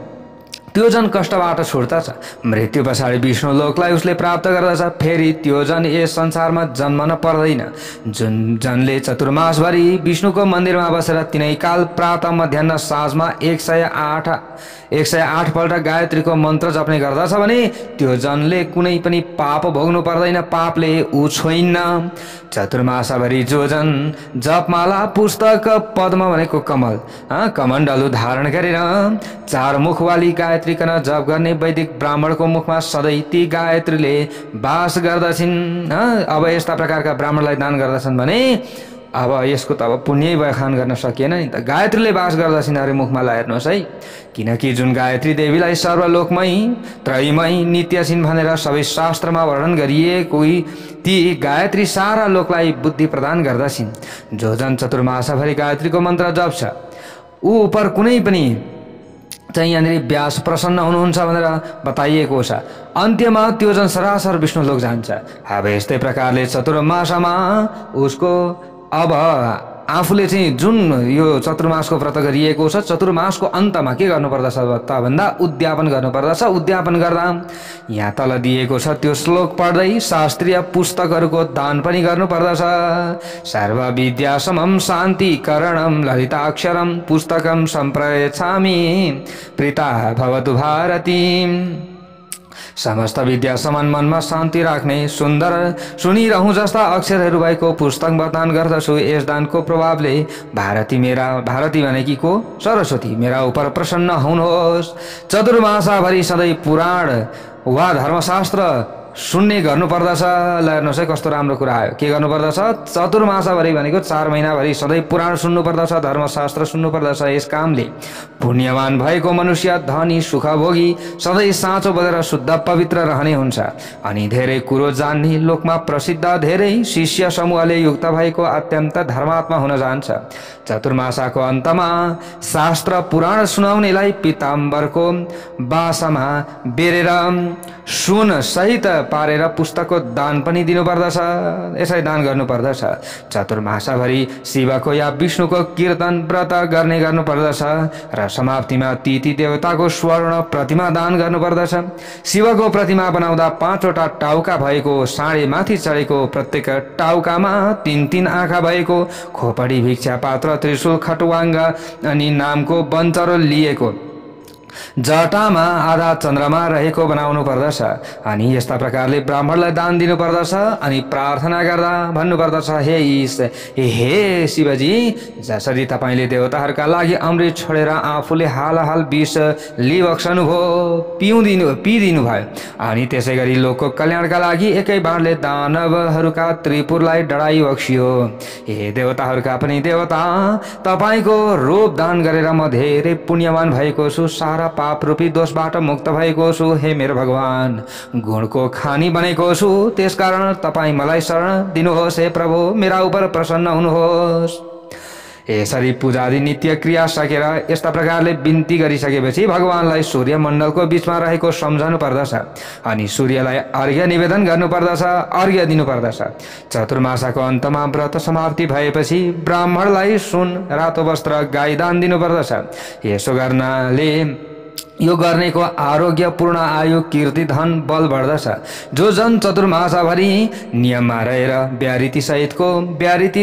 त्यो जन कष्टबाट छुट्दछ। मृत्यु पछाडि विष्णु लोकलाई उसले प्राप्त गर्दछ। फेरि त्यो जन यस संसारमा जन्मन पर्दैन। जुन जनले चतुर्मासभरि विष्णुको मन्दिरमा बसेर तिनै काल प्रातः मध्याह्न साँझमा 108 पल्ट गायत्रीको मन्त्र जप्ने गर्दछ भने त्यो जनले कुनै पनि पाप भोग्नु पर्दैन। पापले ऊ छोइन्न। चतुर्मासभरि जो जन जपमाला पुस्तक पद्म भनेको कमल कमण्डलु धारण गरेर 4 मुखवाली गायत्रीकन जप गर्ने वैदिक ब्राह्मणको मुखमा सधैँ ती गायत्रीले वास गर्दछिन्। अब यस्ता प्रकारका ब्राह्मणलाई दान गर्दछन् भने अब यसको त अब पुण्य बखान गर्न सकिएन नि त। गायत्रीले वास गर्दछिन् अरे मुखमा ला हेर्नुहोस् है। किनकि जुन गायत्री देवीलाई सर्वलोकमै त्रयीमै नित्य छिन् भनेर सबै शास्त्रमा वर्णन गरिएको ती गायत्री सारा लोकलाई बुद्धि प्रदान गर्दछिन्। जो जन चतुर्मासभरि गायत्रीको मन्त्र जप्छ ऊ उपर कुनै पनि चाहिँ यहाँनिर व्यास प्रसन्न हुनुहुन्छ भनेर बताइएको छ। अन्त्यमा त्यो जन सरासर विष्णु लोक जान्छ। अब यस्तै प्रकारले चतुर्मासमा उसको अब आफूले चाहिँ जुन यो चतुर्मासको व्रत गरिएको छ चतुर्मासको अन्तमा के गर्नुपर्दछ त भन्दा उद्यापन गर्नुपर्दछ। उद्यापन गर्दा यहाँ तल दिएको छ त्यो श्लोक पढ्दै शास्त्रीय पुस्तकहरूको दान पनि गर्नुपर्दछ। सर्व विद्या समम शान्ति करणम ललिताक्षरम पुस्तकम सम्प्रयच्छामि प्रीता भवतु भारती। समस्त विद्या समान मनमा शान्ति राख्ने सुन्दर सुनिरहँ जस्ता अक्षरहरू भएको पुस्तक दान गर्दछु। यस दानको प्रभावले भारती भनेकी को सरस्वती मेरा उपर प्रसन्न हुनुहोस्। चतुर्मासभरि सधैँ पुराण वा धर्मशास्त्र सुन्ने गर्नुपर्दछ। ल हेर्नुहोस् है कस्तो राम्रो कुरा आयो। के गर्नुपर्दछ? चतुर्मासभरि भनेको 4 महिनाभरि सधैँ पुराण सुन्नुपर्दछ, धर्मशास्त्र सुन्नुपर्दछ। यस कामले पुण्यवान भएको मनुष्य धनी सुखभोगी सधैँ साँचो बजेर शुद्ध पवित्र रहने हुन्छ अनि धेरै कुरो जान्ने लोकमा प्रसिद्ध धेरै शिष्य समूहले युक्त भएको अत्यन्त धर्मात्मा हुन जान्छ। चतुर्मासाको अन्तमा शास्त्र पुराण सुनाउनेलाई पीताम्बरको बासामा बेरेर सुन सहित पारेर पुस्तकको दान पनि दिनुपर्दछ। यसै दान गर्नुपर्दछ। चतुर्मासभरि शिवको या विष्णुको कीर्तन व्रत गर्नुपर्दछ र समाप्तिमा तिथि देवताको स्वर्ण प्रतिमा दान गर्नुपर्दछ। शिवको प्रतिमा बनाउँदा 5 वटा टाउका भएको साँढे माथि चढेको प्रत्येक टाउकामा 3 आँखा भएको खोपडी भिक्षा पात्र त्रिशूल खटुवाङ्ग अनि नामको वञ्चरो लिएको जटामा आधा चन्द्रमा रहेको बनाउनु पर्दछ अनि यस्ता प्रकारले ब्राह्मणलाई दान दिनु पर्दछ अनि प्रार्थना गर्दा भन्नु पर्दछ, हे ईश, हे शिवजी, जसरी तपाईले देवताहरूका लागि अमृत छोडेर आफूले हालहाल विष लिबक्सनु भयो, पिदिनु भयो अनि त्यसै गरी लोकको कल्याणका लागि एकै बाणले दानवहरूका त्रिपुरलाई डढाई बक्सियो। हे देवताहरूका पनि देवता, तपाईको रूप दान गरेर म धेरै पुण्यवान भएको छु, सारा पाप रूपी दोषबाट मुक्त भएको छु। हे मेरो भगवान, गुणको खानी बनेको छु, त्यसकारण तपाईँ मलाई शरण दिनुहोस्। हे प्रभु, मेरा उपर प्रसन्न हुनुहोस्। यसरी पूजादि नित्य क्रिया सकेर यस्ता प्रकारले बिन्ती गरिसकेपछि भगवानलाई सूर्य मण्डलको बीचमा रहेको सम्झनु पर्दछ अनि सूर्यलाई अर्घ्य निवेदन गर्नु पर्दछ, अर्घ्य दिनु पर्दछ। चतुर्मासाको अन्तमा व्रत समाप्ति भएपछि ब्राह्मणलाई सुन, रातो वस्त्र, गाई दान दिनु पर्दछ। यसो गर्नाले यो गर्नेको आरोग्य, पूर्ण आयु, कीर्ति, धन, बल बढ्दछ। जो जन चतुर्मासाभरि नियममा रहेर व्यारीति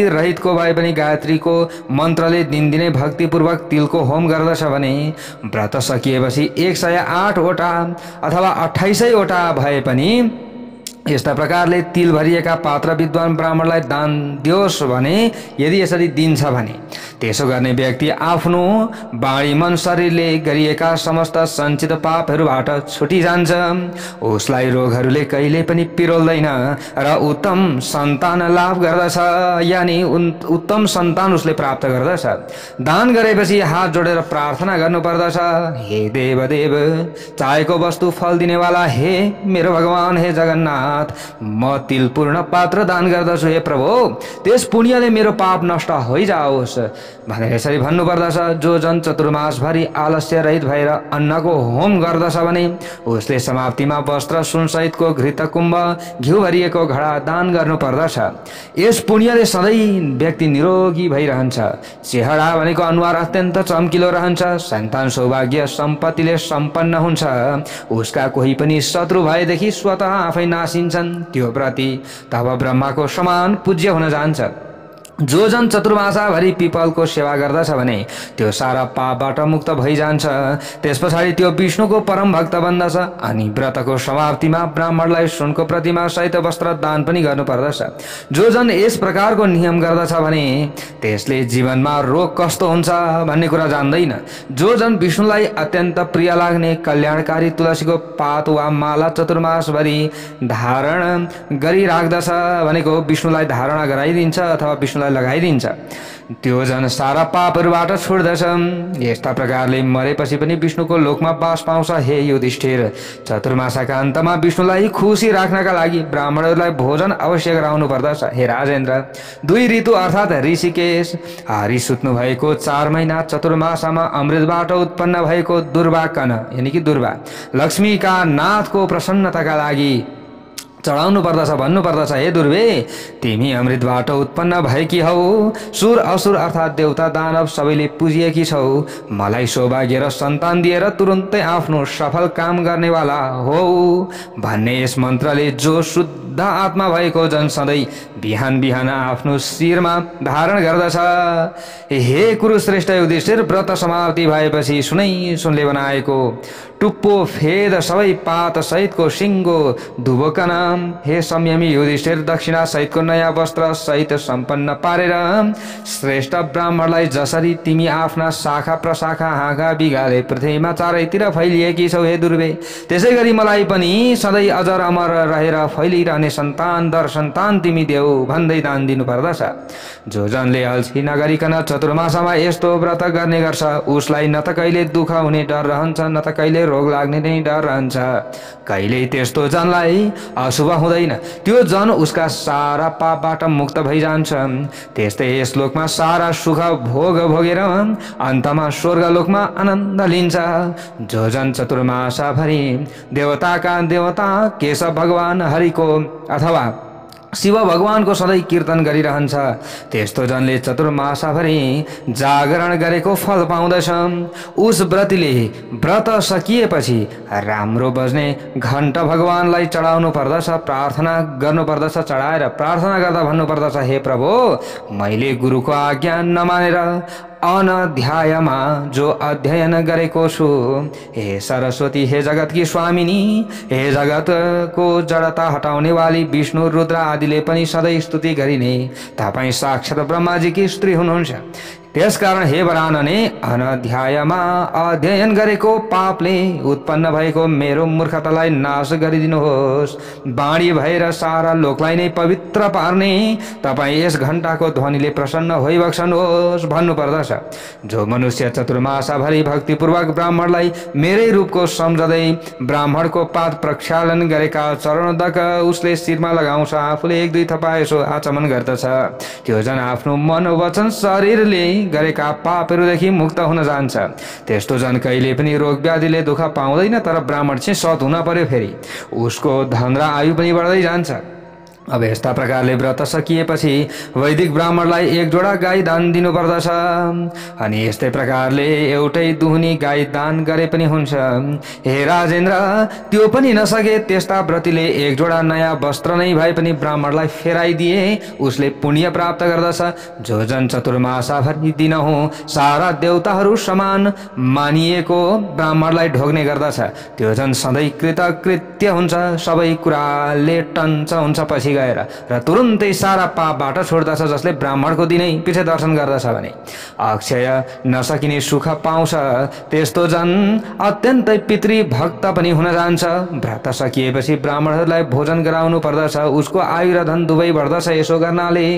रहितको भए पनि गायत्रीको मन्त्रले दिनदिनै भक्तिपूर्वक तिलको होम गर्दछ भने व्रत सकिएपछि 108 वटा अथवा 2800 वटा भए पनि यस्ता प्रकारले तिल भरिएका पात्र विद्वान ब्राह्मणलाई दान दियोस् भने, यदि यसरी दिन्छ भने त्यसो गर्ने व्यक्ति आफ्नो बाणी मन शरीरले गरिएका समस्त सञ्चित पापहरूबाट छुटिजान्छ। उसलाई रोगहरूले कहिले पनि पिरोल्दैन र उत्तम सन्तान लाभ गर्दछ, यानि उत्तम सन्तान उसले प्राप्त गर्दछ। दान गरेपछि हात जोडेर प्रार्थना गर्नुपर्दछ, हे देवदेव, चाहेको वस्तु फल दिनेवाला, हे मेरो भगवान, हे जगन्नाथ, म तिलपूर्ण पात्र दान गर्दछु। हे प्रभु, त्यस पुण्यले मेरो पाप नष्ट होइजाओस् भनेर यसरी भन्नुपर्दछ। जो जन चतुर्मासभरि आलस्य रहित भएर अन्नको होम गर्दछ भने उसले समाप्तिमा वस्त्र, सुनसहितको घृतकुम्भ, घिउ भरिएको घडा दान गर्नुपर्दछ। यस पुण्यले सधैँ व्यक्ति निरोगी भइरहन्छ। चेहरा भनेको अनुहार अत्यन्त चम्किलो रहन्छ, सन्तान सौभाग्य सम्पत्तिले सम्पन्न हुन्छ, उसका कोही पनि शत्रु भएदेखि स्वतः आफै नासिन्छन्, त्यो प्रति तब ब्रह्माको समान पूज्य हुन जान्छ। जो जन चतुर्मासाभरि पिपलको सेवा गर्दछ भने त्यो सारा पापबाट मुक्त भइजान्छ। त्यस पछाडि त्यो विष्णुको परम भक्त बन्दछ अनि व्रतको समाप्तिमा ब्राह्मणलाई सुनको प्रतिमा सहित वस्त्र दान पनि गर्नुपर्दछ। जो जन यस प्रकारको नियम गर्दछ भने त्यसले जीवनमा रोग कस्तो हुन्छ भन्ने कुरा जान्दैन। जो जन विष्णुलाई अत्यन्त प्रिय लाग्ने कल्याणकारी तुलसीको पात वा माला चतुर्मासभरि धारण गरिराख्दछ भनेको विष्णुलाई धारणा गराइदिन्छ अथवा विष्णुलाई लगाइदिन्छ, त्यो जन सारा पापहरूबाट छुट्दछ। यस्ता प्रकारले मरेपछि पनि विष्णुको लोकमा बास पाउँछ। हे युधिष्ठिर, चतुर्मासाका अन्तमा विष्णुलाई खुसी राख्नका लागि ब्राह्मणहरूलाई भोजन अवश्य गराउनु पर्दछ। हे राजेन्द्र, 2 ऋतु अर्थात् ऋषिकेश, हरि सुत्नु भएको 4 महिना चतुर्मासामा अमृतबाट उत्पन्न भएको दुर्वा कन यानि कि दुर्वा लक्ष्मीका नाथको प्रसन्नताका लागि चढाउनु पर्दछ। भन्नुपर्दछ, हे दुर्वे, तिमी अमृतबाट उत्पन्न भएकी हौ, सुर असुर अर्थात् देवता दानव सबैले पुजिएकी छौ, मलाई सौभाग्य र सन्तान दिएर तुरुन्तै आफ्नो सफल काम गर्नेवाला हो भन्ने यस मन्त्रले जो शुद्ध आत्मा भएको जन सधैँ बिहान बिहान आफ्नो शिरमा धारण गर्दछ। हे कुरुश्रेष्ठ युधिष्ठिर, व्रत समाप्ति भएपछि सुनले बनाएको टुप्पो फेद सबै पात सहितको सिङ्गो धुबोकन, हे संयमी युधिष्ठिर, दक्षिणा सहितको नयाँ वस्त्र सहित सम्पन्न पारेर श्रेष्ठ ब्राह्मणलाई जसरी तिमी आफ्ना शाखा प्रशाखा हाँगा बिगाले पृथ्वीमा चारैतिर फैलिएकी छौ, हे दुर्वे, त्यसै गरी मलाई पनि सधैँ अजर अमर रहेर फैलिरहने सन्तान दर सन्तान तिमी देऊ भन्दै दान दिनु पर्दछ। जो जनले अल्छी नगरिकन चतुर्मासामा यस्तो व्रत गर्ने गर्छ उसलाई न त कहिले दुःख हुने डर रहन्छ न त कहिले रोग लाग्ने नै डर रहन्छ। कहिल्यै त्यस्तो जनलाई अशुभ हुँदैन, त्यो जन उसका सारा पापबाट मुक्त भइजान्छ। त्यस्तै यस लोकमा सारा सुख भोग भोगेर अन्तमा स्वर्गलोकमा आनन्द लिन्छ। जो जन चतुर्मासाभरि देवताका देवता केशव भगवान हरिको अथवा शिव भगवानको सधैँ कीर्तन गरिरहन्छ, त्यस्तो जनले चतुर्मासाभरि जागरण गरेको फल पाउँदछ। उस व्रतीले व्रत सकिएपछि राम्रो बज्ने घण्ट भगवानलाई चढाउनु पर्दछ, प्रार्थना गर्नुपर्दछ। चढाएर प्रार्थना गर्दा भन्नुपर्दछ, हे प्रभु, मैले गुरुको आज्ञा नमानेर अनध्यायमा जो अध्ययन गरेको छु। हे सरस्वती, हे जगतकी स्वामिनी, हे जगतको जडता हटाउने वाली विष्णु रुद्र आदिले पनि सधैँ स्तुति गरिने तपाईँ साक्षात् ब्रह्माजीकी स्त्री हुनुहुन्छ। त्यसकारण हे वरानने, अनध्यायमा अध्ययन गरेको पापले उत्पन्न भएको मेरो मूर्खतालाई नाश गरिदिनुहोस्। बाणी भएर सारा लोकलाई नै पवित्र पार्ने तपाईँ यस घण्टाको ध्वनिले प्रसन्न होइबक्सनुहोस् भन्नु पर्दछ। जो मनुष्य चतुर्मासाभरि भक्तिपूर्वक ब्राह्मणलाई मेरै रूपको सम्झँदै ब्राह्मणको पाद प्रक्षालन गरेका चरणोदक उसले शिरमा लगाउँछ, आफूले एक दुई थपा यसो आचमन गर्दछ, त्यो जन आफ्नो मन वचन शरीरले गरेका पापहरूदेखि मुक्त हुन जान्छ। त्यस्तो जन कहिले पनि रोग व्याधिले दुःख पाउँदैन, तर ब्राह्मण चाहिँ सत हुन पर्यो, फेरि उसको धन र आयु पनि बढ्दै जान्छ। अब यस्ता प्रकारले व्रत सकिएपछि वैदिक ब्राह्मणलाई एक जोडा गाई दान दिनुपर्दछ। अनि यस्तै प्रकारले एउटै दुहुनी गाई दान गरे पनि हुन्छ। हे राजेन्द्र, त्यो पनि नसके त्यस्ता व्रतीले एक जोडा नयाँ वस्त्र नै भए पनि ब्राह्मणलाई फेराइदिए उसले पुण्य प्राप्त गर्दछ। जो जन चतुर्मासाभरि दिनहुँ सारा देवताहरू समान मानिएको ब्राह्मणलाई ढोग्ने गर्दछ, त्यो जन सधैँ कृतकृत्य हुन्छ, सबै कुराले टन्छ हुन्छ पछि गएर र तुरुन्तै सारा पापबाट छोड्दछ। जसले ब्राह्मणको दिनै पछि दर्शन गर्दछ भने अक्षय नसकिने सुख पाउँछ। त्यस्तो जन अत्यन्तै पितृ भक्त पनि हुन जान्छ। व्रत सकिएपछि ब्राह्मणहरूलाई भोजन गराउनु पर्दछ, उसको आयु र धन दुवै बढ्दछ। यसो गर्नाले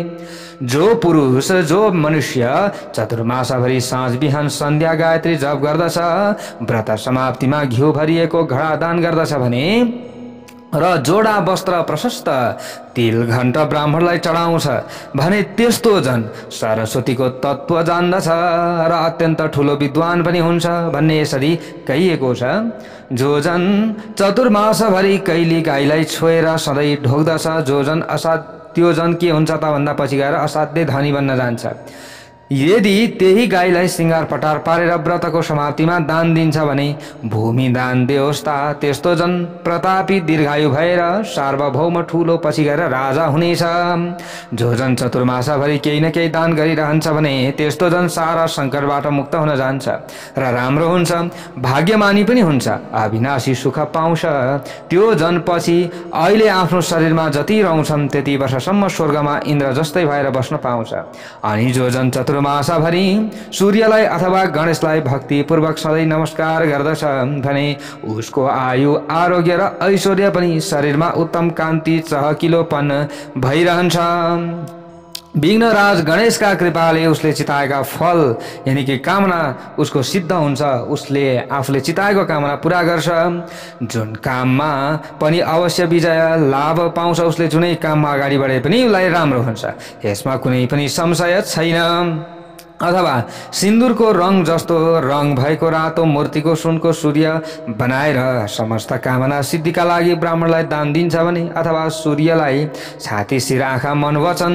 जो पुरुष, जो मनुष्य चतुर्मासाभरि साँझ बिहान सन्ध्या गायत्री जप गर्दछ, व्रत समाप्तिमा घिउ भरिएको घडा दान गर्दछ भने र जोडा वस्त्र प्रशस्त तिल घण्ट ब्राह्मणलाई चढाउँछ भने त्यस्तो जन सरस्वतीको तत्त्व जान्दछ र अत्यन्त ठुलो विद्वान पनि हुन्छ भन्ने यसरी कहिएको छ। जो जन चतुर्मासभरि कैली गाईलाई छोएर सधैँ ढोग्दछ, जो जन त्यो जन के हुन्छ त भन्दा पछि गएर असाध्यै धनी बन्न जान्छ। यदि त्यही गाईलाई सिंगार पटार पारेर व्रतको समाप्तिमा दान दिन्छ भने भूमि दान दियोस् ता त्यस्तो जन प्रतापी दीर्घायु भएर सार्वभौम ठुलो पछि गएर राजा हुनेछ। जो जन चतुर्मासाभरि केही न केही दान गरिरहन्छ भने त्यस्तो जन सारा सङ्कटबाट मुक्त हुन जान्छ र राम्रो हुन्छ, भाग्यमानी पनि हुन्छ, अविनाशी सुख पाउँछ। त्यो जन पछि अहिले आफ्नो शरीरमा जति रहन्छन् त्यति वर्षसम्म स्वर्गमा इन्द्र जस्तै भएर बस्न पाउँछ। अनि जो जन चतुर्मासाभरि सूर्यलाई अथवा गणेशलाई भक्तिपूर्वक सधैँ नमस्कार गर्दछ भने उसको आयु, आरोग्य र ऐश्वर्य पनि शरीरमा उत्तम कान्ति चहकिलोपन भइरहन्छ। विघ्नराज गणेशका कृपाले उसले चिताएका फल यानी कि कामना उसको सिद्ध हुन्छ, उसले आफूले चिताएको कामना पूरा गर्छ। जुन काममा पनि अवश्य विजय लाभ पाउँछ, उसले जुनै काममा अगाडि बढे पनि उसलाई राम्रो हुन्छ, यसमा कुनै पनि संशय छैन। अथवा सिन्दुरको रङ जस्तो रङ भएको रातो मूर्तिको सुनको सूर्य बनाएर समस्त कामना सिद्धिका लागि ब्राह्मणलाई दान दिन्छ भने अथवा सूर्यलाई छाती, शिर, आँखा, मन, वचन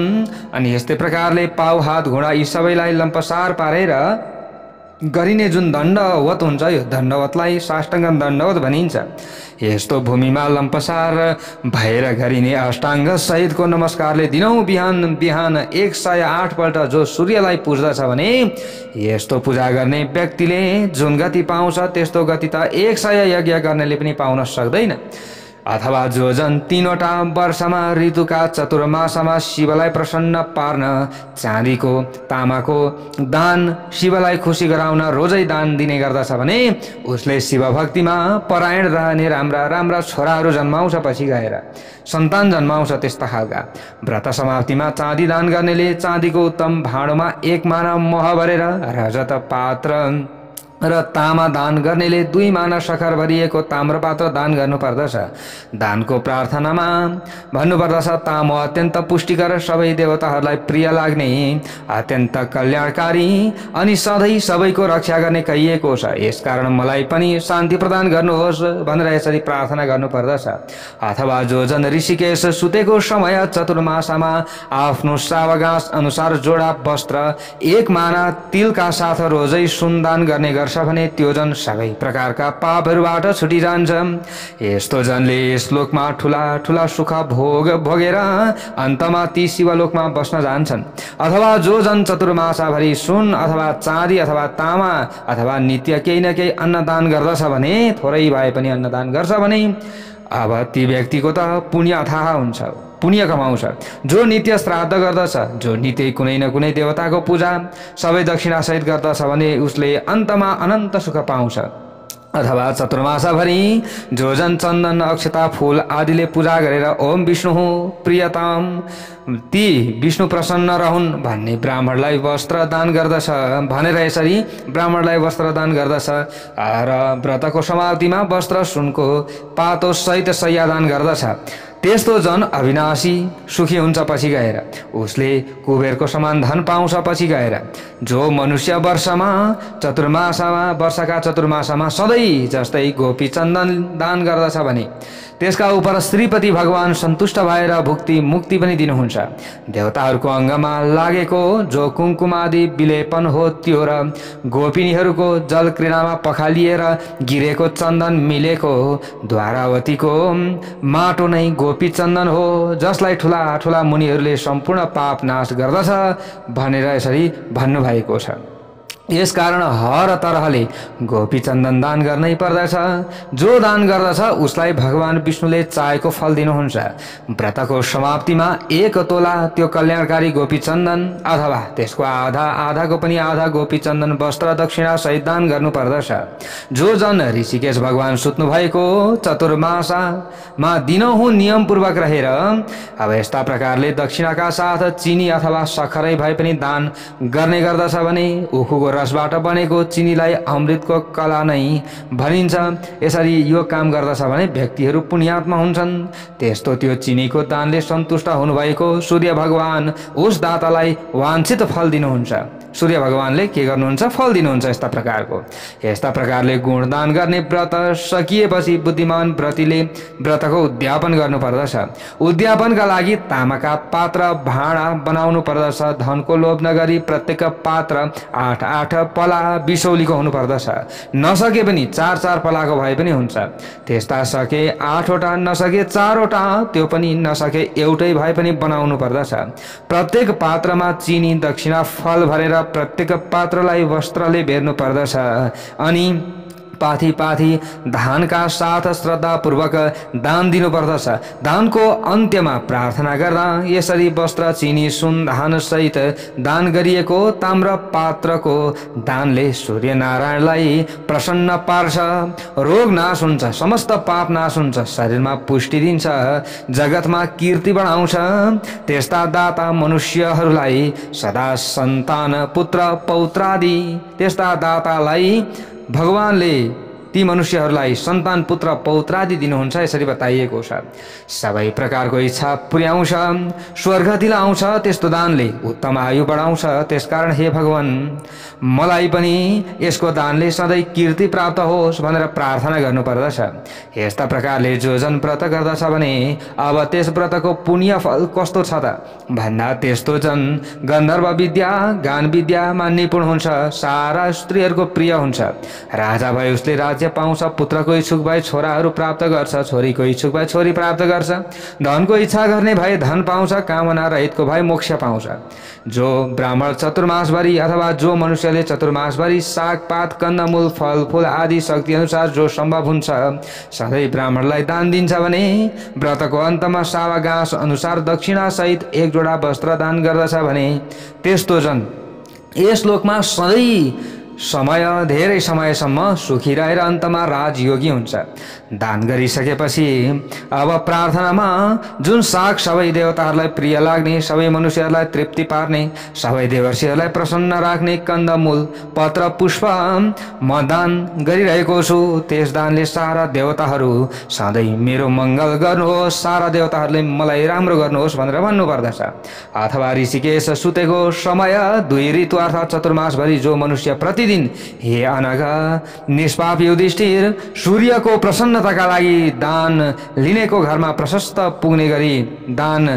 अनि यस्तै प्रकारले पाउ, हात, घुँडा यी सबैलाई लम्पसार पारेर गरिने जुन दण्डवत हुन्छ, यो दण्डवतलाई साष्टाङ्ग दण्डवत भनिन्छ। यस्तो भूमिमा लम्पसार भएर गरिने अष्टाङ्ग सहितको नमस्कारले दिनौँ बिहान बिहान 108 पल्ट जो सूर्यलाई पुज्दछ भने यस्तो पूजा गर्ने व्यक्तिले जुन गति पाउँछ त्यस्तो गति त 100 यज्ञ गर्नेले पनि पाउन सक्दैन। अथवा जो जन 3वटा वर्षमा ऋतुका चतुर्मासमा शिवलाई प्रसन्न पार्न चाँदीको, तामाको दान, शिवलाई खुसी गराउन रोजै दान दिने गर्दछ भने उसले शिव भक्तिमा परायण रहने राम्रा राम्रा छोराहरू जन्माउँछ, पछि गएर सन्तान जन्माउँछ। त्यस्ता खालका व्रत समाप्तिमा चाँदी दान गर्नेले चाँदीको उत्तम भाँडोमा 1 माना मह भरेर, रजत पात्र र तामा दान गर्नेले 2 माना सखर भरिएको ताम्रपात्र दान गर्नुपर्दछ। दानको प्रार्थनामा भन्नुपर्दछ, तामो अत्यन्त पुष्टिकर, सबै देवताहरूलाई प्रिय लाग्ने, अत्यन्त कल्याणकारी अनि सधैँ सबैको रक्षा गर्ने कहिएको छ, यसकारण मलाई पनि शान्ति प्रदान गर्नुहोस् भनेर यसरी प्रार्थना गर्नुपर्दछ। अथवा जो जन ऋषिकेश सुतेको समय चतुर्मासमा आफ्नो सावगास अनुसार जोडा वस्त्र 1 माना तिलका साथ रोजै सुन दान गर्ने गर्छ गर्छ भने त्यो जन सबै प्रकारका पापहरूबाट छुटिजान्छ। यस्तो जनले श्लोकमा ठुला ठुला सुख भोग भोगेर अन्तमा ती शिवलोकमा बस्न जान्छन्। अथवा जो जन चतुर्मासाभरि सुन अथवा चाँदी अथवा तामा अथवा नित्य केही न केही अन्नदान गर्दछ भने, थोरै भए पनि अन्नदान गर्छ भने, अब ती व्यक्तिको त पुण्य अथाह हुन्छ, पुण्य कमाउँछ। जो नित्य श्राद्ध गर्दछ, जो नित्य कुनै न कुनै देवताको पूजा सबै दक्षिणासहित गर्दछ भने उसले अन्तमा अनन्त सुख पाउँछ। अथवा चतुर्मासाभरि जो जन चन्दन अक्षता फूल आदिले पूजा गरेर ओम विष्णु प्रियतम, ती विष्णु प्रसन्न रहन् भन्ने ब्राह्मणलाई वस्त्र दान गर्दछ भनेर यसरी ब्राह्मणलाई वस्त्र दान गर्दछ र व्रतको समाप्तिमा वस्त्र सुनको पातो सहित शय्या दान गर्दछ। त्यस्तो जन अविनाशी सुखी हुन्छ पछि गएर, उसले कुबेरको समान धन पाउँछ पछि गएर। जो मनुष्य वर्षका चतुर्मासमा सधैँ जस्तै गोपी चन्दन दान गर्दछ भने त्यसका उपर श्रीपति भगवान सन्तुष्ट भएर भुक्ति मुक्ति पनि दिनुहुन्छ। देवताहरूको अङ्गमा लागेको जो कुङ्कुम आदि विलेपन हो त्यो र गोपिनीहरूको जल क्रीडामा पखालिएर गिरेको चन्दन मिलेको द्वारावतीको माटो नै गोपी चन्दन हो, जसलाई ठुला ठुला मुनिहरूले सम्पूर्ण पाप नाश गर्दछ भनेर यसरी भन्नुभएको छ। यस कारण हर तरहले गोपी चन्दन दान गर्नै पर्दछ। जो दान गर्दछ उसलाई भगवान विष्णुले चाहेको फल दिनुहुन्छ। व्रतको समाप्तिमा 1 तोला त्यो कल्याणकारी गोपी चन्दन अथवा त्यसको आधाको पनि आधा गोपी चन्दन वस्त्र दक्षिणा सहित दान गर्नु पर्दछ। जो जन ऋषिकेश भगवान सुत्नु भएको चतुर्मासामा दिनहुँ नियमपूर्वक रहेर अब यस्ता प्रकारले दक्षिणाका साथ चिनी अथवा सक्खरै भए पनि दान गर्ने गर्दछ भने उखुको रसबाट बनेको चिनीलाई अमृतको कला नै भनिन्छ। यसरी यो काम गर्दछ भने व्यक्तिहरू पुण्यात्मा हुन्छन्। त्यस्तो त्यो चिनीको दानले सन्तुष्ट हुनुभएको सूर्य भगवान उस दातालाई वाञ्छित फल दिनुहुन्छ। सूर्य भगवानले के गर्नुहुन्छ? फल दिनुहुन्छ। यस्ता प्रकारले गुणदान गर्ने व्रत सकिएपछि बुद्धिमान व्रतीले व्रतको उद्यापन गर्नुपर्दछ। उद्यापनका लागि तामाका पात्र भाँडा बनाउनु पर्दछ। धनको लोभ नगरी प्रत्येक पात्र 8 पला बिसौलीको हुनुपर्दछ। नसके पनि 4 पलाको भए पनि हुन्छ। त्यस्ता सके 8 वटा, नसके 4 वटा, त्यो पनि नसके एउटै भए पनि बनाउनु पर्दछ। प्रत्येक पात्रमा चिनी दक्षिणा फल भरेर प्रत्येक पात्रलाई वस्त्रले बेर्नु पर्दछ। अनि पाथी धानका साथ श्रद्धापूर्वक दान दिनुपर्दछ। दानको अन्त्यमा प्रार्थना गर्दा यसरी वस्त्र चिनी सुन धान सहित दान गरिएको ताम्र पात्रको दानले सूर्य नारायणलाई प्रसन्न पार्छ। रोग नाश हुन्छ, समस्त पाप नाश हुन्छ, शरीरमा पुष्टि दिन्छ, जगतमा कीर्ति बढाउँछ। त्यस्ता दाता मनुष्यहरूलाई सदा सन्तान पुत्र पौत्रादि, त्यस्ता दातालाई भगवानले ती मनुष्यहरूलाई सन्तान पुत्र पौत्रादि दिनुहुन्छ। यसरी बताइएको छ। सबै प्रकारको इच्छा पुर्याउँछ, स्वर्गतिर आउँछ। त्यस्तो दानले उत्तम आयु बढाउँछ। त्यसकारण हे भगवान, मलाई पनि यसको दानले सधैँ कीर्ति प्राप्त होस् भनेर प्रार्थना गर्नुपर्दछ। यस्ता प्रकारले जो जन व्रत गर्दछ भने अब त्यस व्रतको पुण्य फल कस्तो छ त भन्दा त्यस्तो जन गन्धर्व विद्या गान विद्यामा निपुण हुन्छ, सारा स्त्रीहरूको प्रिय हुन्छ। राजा भए उसले राज्य पाउँछ, पुत्रको इच्छुक भए छोराहरू प्राप्त गर्छ, छोरीको इच्छुक भए छोरी प्राप्त गर्छ, धनको इच्छा गर्ने भए धन पाउँछ, कामना रहितको भए मोक्ष पाउँछ। जो ब्राह्मण चतुर्मासभरि अथवा जो मनुष्यले चतुर्मासभरि सागपात कन्दमूल फलफूल आदि शक्ति अनुसार जो सम्भव हुन्छ सधैँ ब्राह्मणलाई दान दिन्छ भने व्रतको अन्तमा सावा घाँस अनुसार दक्षिणा सहित 1 जोडा वस्त्र दान गर्दछ भने त्यस्तो जन यस लोकमा सधैँ धेरै समयसम्म सुखी रहेर अन्तमा राजयोगी हुन्छ। दान गरिसकेपछि अब प्रार्थनामा जुन साग सबै देवताहरूलाई प्रिय लाग्ने, सबै मनुष्यहरूलाई तृप्ति पार्ने, सबै देवर्षिहरूलाई प्रसन्न राख्ने कन्दमूल पत्र पुष्प म दान गरिरहेको छु। त्यस दानले सारा देवताहरू सधैँ मेरो मङ्गल गर्नुहोस्, सारा देवताहरूले मलाई राम्रो गर्नुहोस् भनेर भन्नुपर्दछ। अथवा ऋषिकेश सुतेको समय 2 ऋतु अर्थात् चतुर्मासभरि जो मनुष्य प्रति दिन हे अनघ निष्पाप युधिष्ठिर सूर्यको प्रसन्नताका लागि दान लिनेको घरमा प्रशस्त पुग्ने गरी दान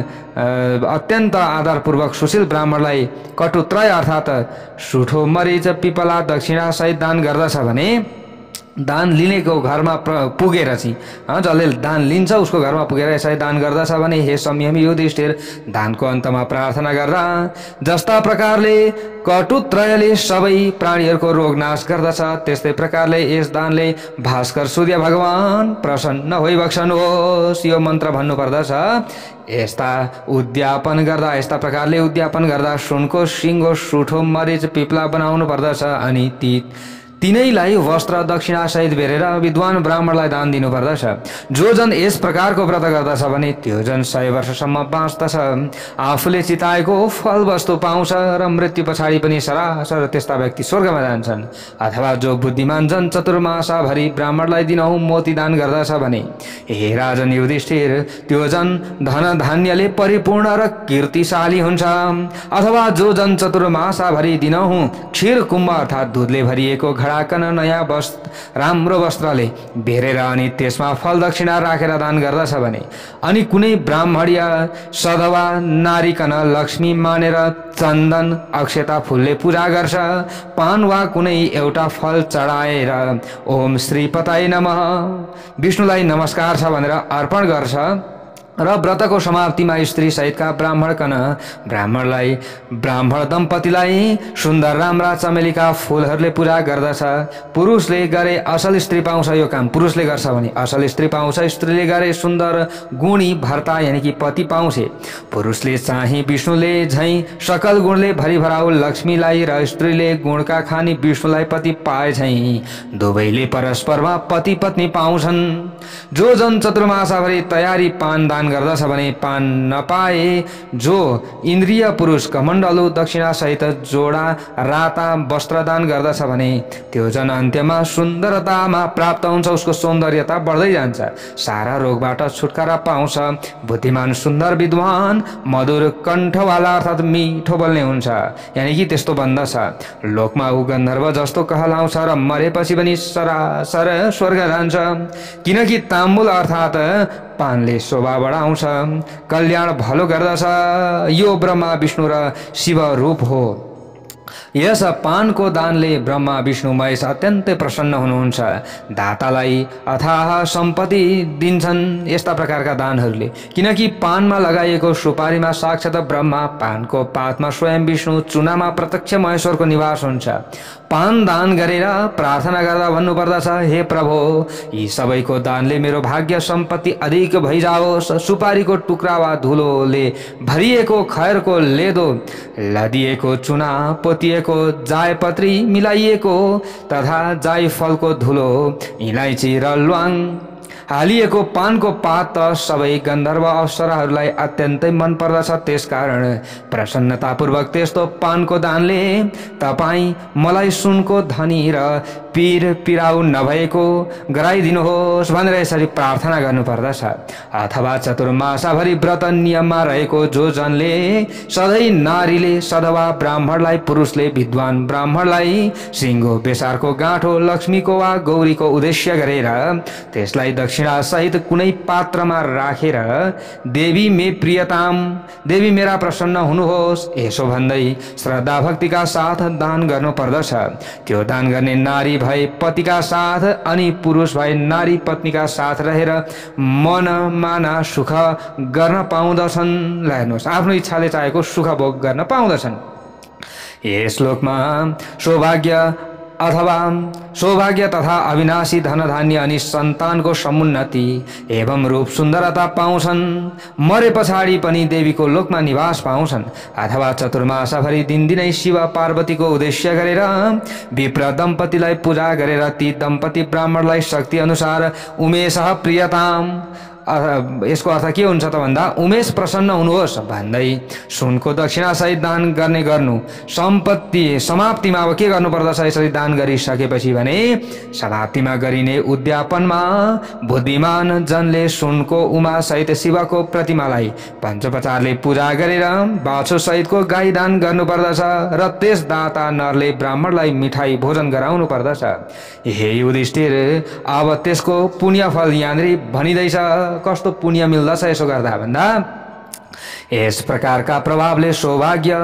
अत्यन्त आदरपूर्वक सुशील ब्राह्मणलाई कटुत्रय अर्थात् सुठो मरिच पिपला दक्षिणा सहित दान गर्दछ भने दान लिनेको घरमा पुगेर चाहिँ जसले दान लिन्छ उसको घरमा पुगेर यसरी दान गर्दछ भने हे संयमी युधिष्ठिर दानको अन्तमा प्रार्थना गर्दा जस्ता प्रकारले कटुत्रयले सबै प्राणीहरूको रोग नाश गर्दछ त्यस्तै प्रकारले यस दानले भास्कर सूर्य भगवान प्रसन्न भइबक्सनुहोस् यो मन्त्र भन्नुपर्दछ। यस्ता प्रकारले उद्यापन गर्दा सुनको सिङ्गो सुठो मरिच पिप्ला बनाउनु पर्दछ अनि तिनैलाई वस्त्र दक्षिणा सहित बेरेर विद्वान ब्राह्मणलाई दान दिनुपर्दछ। जो जन यस प्रकारको व्रत गर्दछ भने त्यो जन 100 वर्षसम्म बाँच्दछ, आफूले चिताएको फल वस्तु पाउँछ र मृत्यु पछाडि पनि सरासर त्यस्ता व्यक्ति स्वर्गमा जान्छन्। अथवा जो बुद्धिमान जन चतुर्मासाभरि ब्राह्मणलाई दिनहुँ मोती दान गर्दछ भने हे राजन युधिष्ठिर त्यो जन धन धान्यले परिपूर्ण र कीर्तिशाली हुन्छ। अथवा जो जन चतुर्मासाभरि दिनहुँ क्षीर कुम्भ अर्थात् दुधले भरिएको घडाकन नयाँ राम्रो वस्त्रले बेरेर अनि त्यसमा फल दक्षिणा राखेर दान गर्दछ भने अनि कुनै ब्राह्मणीय सधवा नारीकन लक्ष्मी मानेर चन्दन अक्षता फूलले पूजा गर्छ, पान वा कुनै एउटा फल चढाएर ओम श्रीपताय नमः विष्णुलाई नमस्कार छ भनेर अर्पण गर्छ र व्रतको समाप्तिमा स्त्री सहितका ब्राह्मण दम्पतिलाई सुन्दर राम्रा चमेलीका फूलहरूले पूजा गर्दछ। पुरुषले गरे असल स्त्री पाउँछ, यो काम पुरुषले गर्छ भने असल स्त्री पाउँछ, स्त्रीले गरे सुन्दर गुणी भर्ता यानि कि पति पाउँछ। पुरुषले चाहिँ विष्णुले झैं सकल गुणले भरिभराउ लक्ष्मीलाई र स्त्रीले गुणका खानी विष्णुलाई पति पाए झैं दुवैले परस्परमा पति पत्नी पाउँछन्। जो जन चतुर्मासाभरि तयारी पान दान गर्दछ भने पान नपाए जो इन्द्रिय पुरुष कमण्डलु दक्षिणा सहित जोडा राता वस्त्र दान गर्दछ भने त्यो जन अन्त्यमा सुन्दरतामा प्राप्त हुन्छ, उसको सौन्दर्यता बढ्दै जान्छ, सारा रोगबाट छुटकारा पाउँछ। बुद्धिमान सुन्दर विद्वान मधुर कण्ठवाला अर्थात् मिठो बोल्ने हुन्छ, यानि कि त्यस्तो बन्दछ। लोकमा ऊ गन्धर्व जस्तो कहलाउँछ र मरेपछि पनि सरासर स्वर्ग जान्छ, किनकि ताम्बुल अर्थात् पानले शोभा बढाउँछ, कल्याण भलो गर्दछ। यो ब्रह्मा विष्णु र शिव रूप हो। यस पानको दानले ब्रह्मा विष्णु महेश अत्यन्तै प्रसन्न हुनुहुन्छ, दातालाई अथाह सम्पत्ति दिन्छन् यस्ता प्रकारका दानहरूले। किनकि पानमा लगाइएको सुपारीमा साक्षात ब्रह्मा, पानको पातमा स्वयं विष्णु, चुनामा प्रत्यक्ष महेश्वरको निवास हुन्छ। पान दान गरेर प्रार्थना गर्दा भन्नुपर्दछ हे प्रभु यी सबैको दानले मेरो भाग्य सम्पत्ति अधिक भइजाओस्। सुपारीको टुक्रा वा धुलोले भरिएको खैरको लेदो लदिएको चुना पोतिएको जायपत्री मिलाइएको तथा जायफलको धुलो इलाइची र ल्वाङ हालिएको पानको पात सबै गन्धर्व अप्सराहरूलाई अत्यन्तै मन पर्दछ। त्यसकारण प्रसन्नतापूर्वक त्यस्तो पानको दानले तपाईँ मलाई सुनको धनी र पिराउ नभएको गराइदिनुहोस् भनेर यसरी प्रार्थना गर्नुपर्दछ। अथवा चतुर्मासाभरि व्रत नियममा रहेको जो जनले सधैँ नारीले सधवा ब्राह्मणलाई, पुरुषले विद्वान ब्राह्मणलाई सिङ्गो बेसारको गाँठो लक्ष्मीको वा गौरीको उद्देश्य गरेर त्यसलाई दक्षिणा सहित कुनै पात्रमा राखेर देवी मे प्रियताम, देवी मेरा प्रसन्न हुनुहोस् यसो भन्दै श्रद्धा भक्तिका साथ दान गर्नुपर्दछ। त्यो दान गर्ने नारी भए पतिका साथ अनि पुरुष भए नारी पत्नीका साथ रहेर मन माना सुख गर्न पाउँदछन्। ल हेर्नुहोस्, आफ्नो इच्छाले चाहेको सुख भोग गर्न पाउँदछन्। यस श्लोकमा सौभाग्य तथा अविनाशी धनधान्य अनि सन्तानको समुन्नति एवं रूप सुन्दरता पाउँछन्। मरे पछाडि पनि देवीको लोकमा निवास पाउँछन्। अथवा चतुर्मासाभरि दिनदिनै शिव पार्वतीको उद्देश्य गरेर विप्र दम्पतिलाई पूजा गरेर ती दम्पति ब्राह्मणलाई शक्ति अनुसार उमेशः प्रियताम यसको अर्थ के हुन्छ त भन्दा उमेश प्रसन्न हुनुहोस् भन्दै सुनको दक्षिणा सहित दान गर्ने गर्नु। सम्पत्ति समाप्तिमा अब के गर्नुपर्दछ यसरी दान गरिसकेपछि भने समाप्तिमा गरिने उद्यापनमा बुद्धिमान जनले सुनको उमा सहित शिवको प्रतिमालाई पञ्चोपचारले पूजा गरेर बाछो सहितको गाई दान गर्नुपर्दछ र त्यस दाता नरले ब्राह्मणलाई मिठाई भोजन गराउनु पर्दछ। हे युधिष्ठिर, अब त्यसको पुण्यफल यहाँनिर भनिँदैछ। कस्तो पुण्य मिल्दछ यसो गर्दा भन्दा यस प्रकारका प्रभावले सौभाग्य,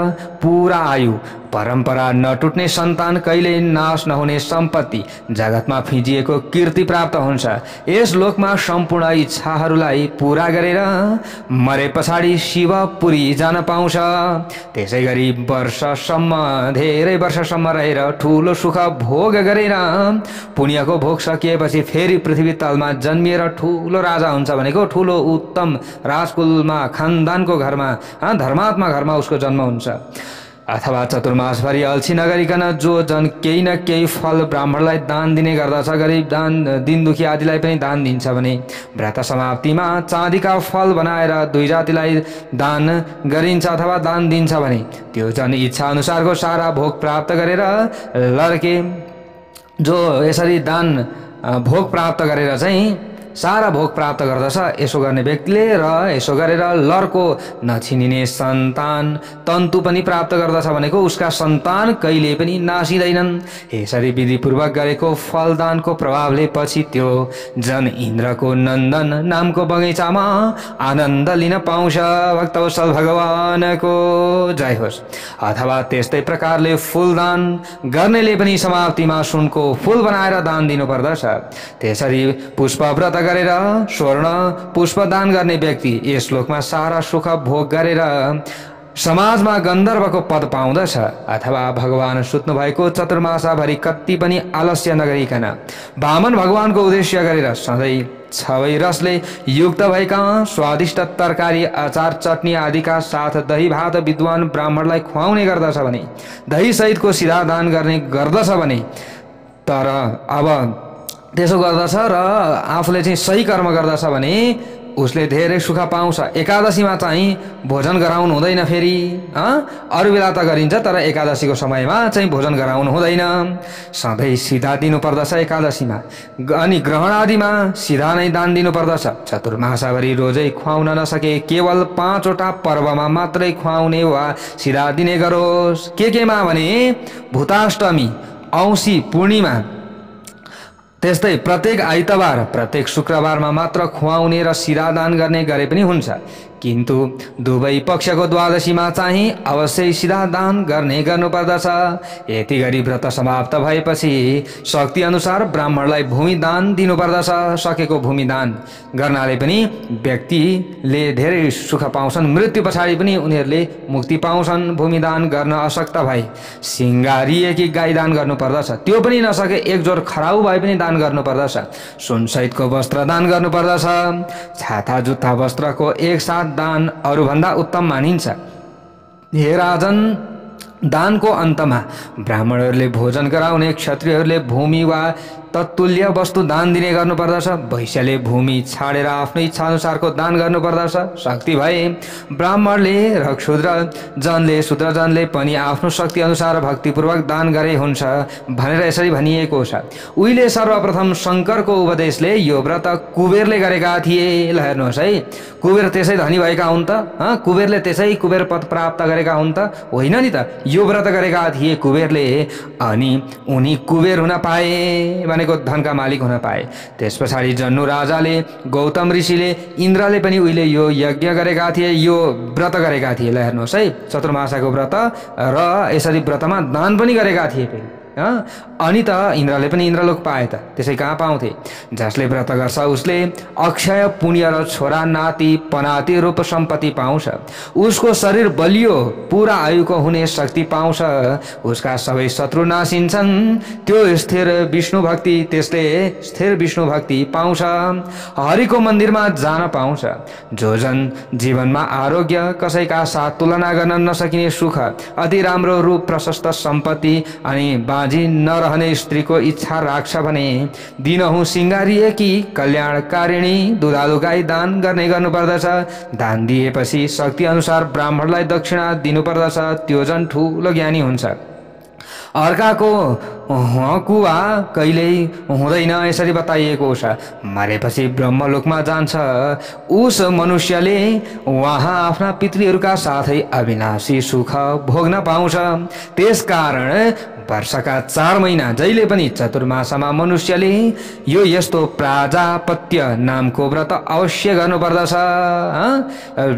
पूरा आयु, परम्परा नटुट्ने सन्तान, कहिले नाश नहुने सम्पत्ति, जगतमा फिजिएको कीर्ति प्राप्त हुन्छ। यस लोकमा सम्पूर्ण इच्छाहरूलाई पूरा गरेर मरे पछाडि शिवपुरी जान पाउँछ। त्यसै गरी वर्षसम्म, धेरै वर्षसम्म रहेर ठुलो सुख भोग गरेर पुण्यको भोग सकिएपछि फेरि पृथ्वी तलमा जन्मिएर ठुलो राजा हुन्छ भनेको ठुलो उत्तम राजकुलमा, खानदानको घरमा, धर्मात्मा घरमा उसको जन्म हुन्छ। अथवा चतुर्मासभरि अल्छी नगरिकन जो जन केही न केही फल ब्राह्मणलाई दान दिने गर्दछ, गरिब दान, दिन दुखी आदिलाई पनि दान दिन्छ भने व्रत समाप्तिमा चाँदीका फल बनाएर दुई जातिलाई दान गरिन्छ अथवा दान दिन्छ भने त्यो जन इच्छा अनुसारको सारा भोग प्राप्त गरेर लर्के। जो यसरी दान भोग प्राप्त गरेर चाहिँ सारा भोग प्राप्त गर्दछ यसो गर्ने व्यक्तिले, र यसो गरेर लर्को नछिनिने सन्तान तन्तु पनि प्राप्त गर्दछ भनेको उसका सन्तान कहिले पनि नासिँदैनन्। यसरी विधिपूर्वक गरेको फलदानको प्रभावले पछि त्यो जन इन्द्रको नन्दन नामको बगैँचामा आनन्द लिन पाउँछ। भक्तवत्सल भगवानको जय होस्। अथवा त्यस्तै प्रकारले फूलदान गर्नेले पनि समाप्तिमा सुनको फूल बनाएर दान दिनुपर्दछ। त्यसरी पुष्पव्रत गरेर स्वर्ण पुष्प दान गर्ने व्यक्ति यस लोकमा सारा सुख भोग गरेर समाजमा गन्धर्वको पद पाउँदछ। अथवा भगवान सुत्नु भएको चतुर्मासाभरि कति पनि आलस्य नगरिकन वामन भगवानको उद्देश्य गरेर सधैँ छवै रसले युक्त भएका स्वादिष्ट तरकारी, अचार, चटनी आदिका साथ दही भात विद्वान ब्राह्मणलाई खुवाउने गर्दछ भने, दही सहितको सिधा दान गर्ने गर्दछ भने, तर अब त्यसो गर्दछ र आफूले चाहिँ सही कर्म गर्दछ भने उसले धेरै सुख पाउँछ। एकादशीमा चाहिँ भोजन गराउनु हुँदैन, फेरि अरू बेला त गरिन्छ तर एकादशीको समयमा चाहिँ भोजन गराउनु हुँदैन, सधैँ सिधा दिनुपर्दछ एकादशीमा। अनि ग्रहण आदिमा सिधा नै दान दिनुपर्दछ। चतुर्मासाभरि रोजै खुवाउन नसके केवल 5 वटा पर्वमा मात्रै खुवाउने वा सिधा दिने गरोस्। केमा भने भूताष्टमी, औँसी, पूर्णिमा, त्यस्तै प्रत्येक आइतबार, प्रत्येक शुक्रबारमा मात्र खुवाउने र सिधा दान गर्ने गरे पनि हुन्छ। किन्तु दुवै पक्षको द्वादशीमा चाहिँ अवश्य सिधा दान गर्नुपर्दछ। यति गरी व्रत समाप्त भएपछि शक्ति अनुसार ब्राह्मणलाई भूमि दान दिनुपर्दछ। सकेको भूमि दान गर्नाले पनि व्यक्तिले धेरै सुख पाउँछन्। मृत्यु पछाडि पनि उनीहरूले मुक्ति पाउँछन्। भूमि दान गर्न अशक्त भए सिंगारिएकी गाई दान गर्नुपर्दछ। त्यो पनि नसके एक जोर खराउ भए पनि दान गर्नुपर्दछ। सुनसहितको वस्त्र दान गर्नुपर्दछ। छाता जुत्ता वस्त्रको एक साथ दान अरूभन्दा उत्तम मानिन्छ। हे राजन, दानको अन्तमा ब्राह्मणहरूले भोजन गराउने, क्षत्रियहरूले भूमि वा तत्तुल्य वस्तु दान दिने गर्नुपर्दछ। वैश्यले भूमि छाडेर आफ्नो इच्छा अनुसारको दान गर्नुपर्दछ। शक्ति भए ब्राह्मणले र शूद्र जनले पनि आफ्नो शक्ति अनुसार भक्तिपूर्वक दान गरे हुन्छ भनेर यसरी भनिएको छ। उहिले सर्वप्रथम शङ्करको उपदेशले यो व्रत कुबेरले गरेका थिए। ल हेर्नुहोस् है, कुबेर त्यसै धनी भएका हुन् त? कुबेरले त्यसै कुबेर पद प्राप्त गरेका हुन् त? होइन नि त। यो व्रत गरेका थिए कुबेरले, अनि उनी कुबेर हुन पाए भनेको धनका मालिक हुन पाए। त्यस पछाडि जन्नु राजाले, गौतम ऋषिले, इन्द्रले पनि उहिले यो यज्ञ गरेका थिए, यो व्रत गरेका थिए। ल हेर्नुहोस् है, चतुर्मासाको व्रत र यसरी व्रतमा दान पनि गरेका थिए फेरि। अनि त इन्द्रले पनि इन्द्रलोक पाए त, त्यसै कहाँ पाउँथे? जसले व्रत गर्छ उसले अक्षय पुण्य र छोरा नाति पनाति रूप सम्पत्ति पाउँछ। उसको शरीर बलियो, पूरा आयुको हुने शक्ति पाउँछ। उसका सबै शत्रु नासिन्छन्। त्यो स्थिर विष्णु भक्ति, त्यसले स्थिर विष्णु भक्ति पाउँछ। हरिको मन्दिरमा जान पाउँछ। जो जन जीवनमा आरोग्य, कसैका साथ तुलना गर्न नसकिने सुख, अति राम्रो रूप, प्रशस्त सम्पत्ति अनि बाँझी नरहने स्त्रीको इच्छा राख्छ भने दिनहुँ सिँगारिएकी कल्याणकारिणी दुधालु गाई दान गर्ने गर्नुपर्दछ। दान दिएपछि शक्ति अनुसार ब्राह्मणलाई दक्षिणा दिनुपर्दछ, त्यो झन् ठुलो ज्ञानी हुन्छ। अर्काको हकुवा कहिल्यै हुँदैन यसरी बताइएको छ। मरेपछि ब्रह्मलोकमा जान्छ उस मनुष्यले, वहाँ आफ्ना पितृहरूका साथै अविनाशी सुख भोग्न पाउँछ। त्यसकारण वर्षका 4 महिना जहिले पनि चतुर्मासमा मनुष्यले यो यस्तो प्राजापत्य नामको व्रत अवश्य गर्नुपर्दछ।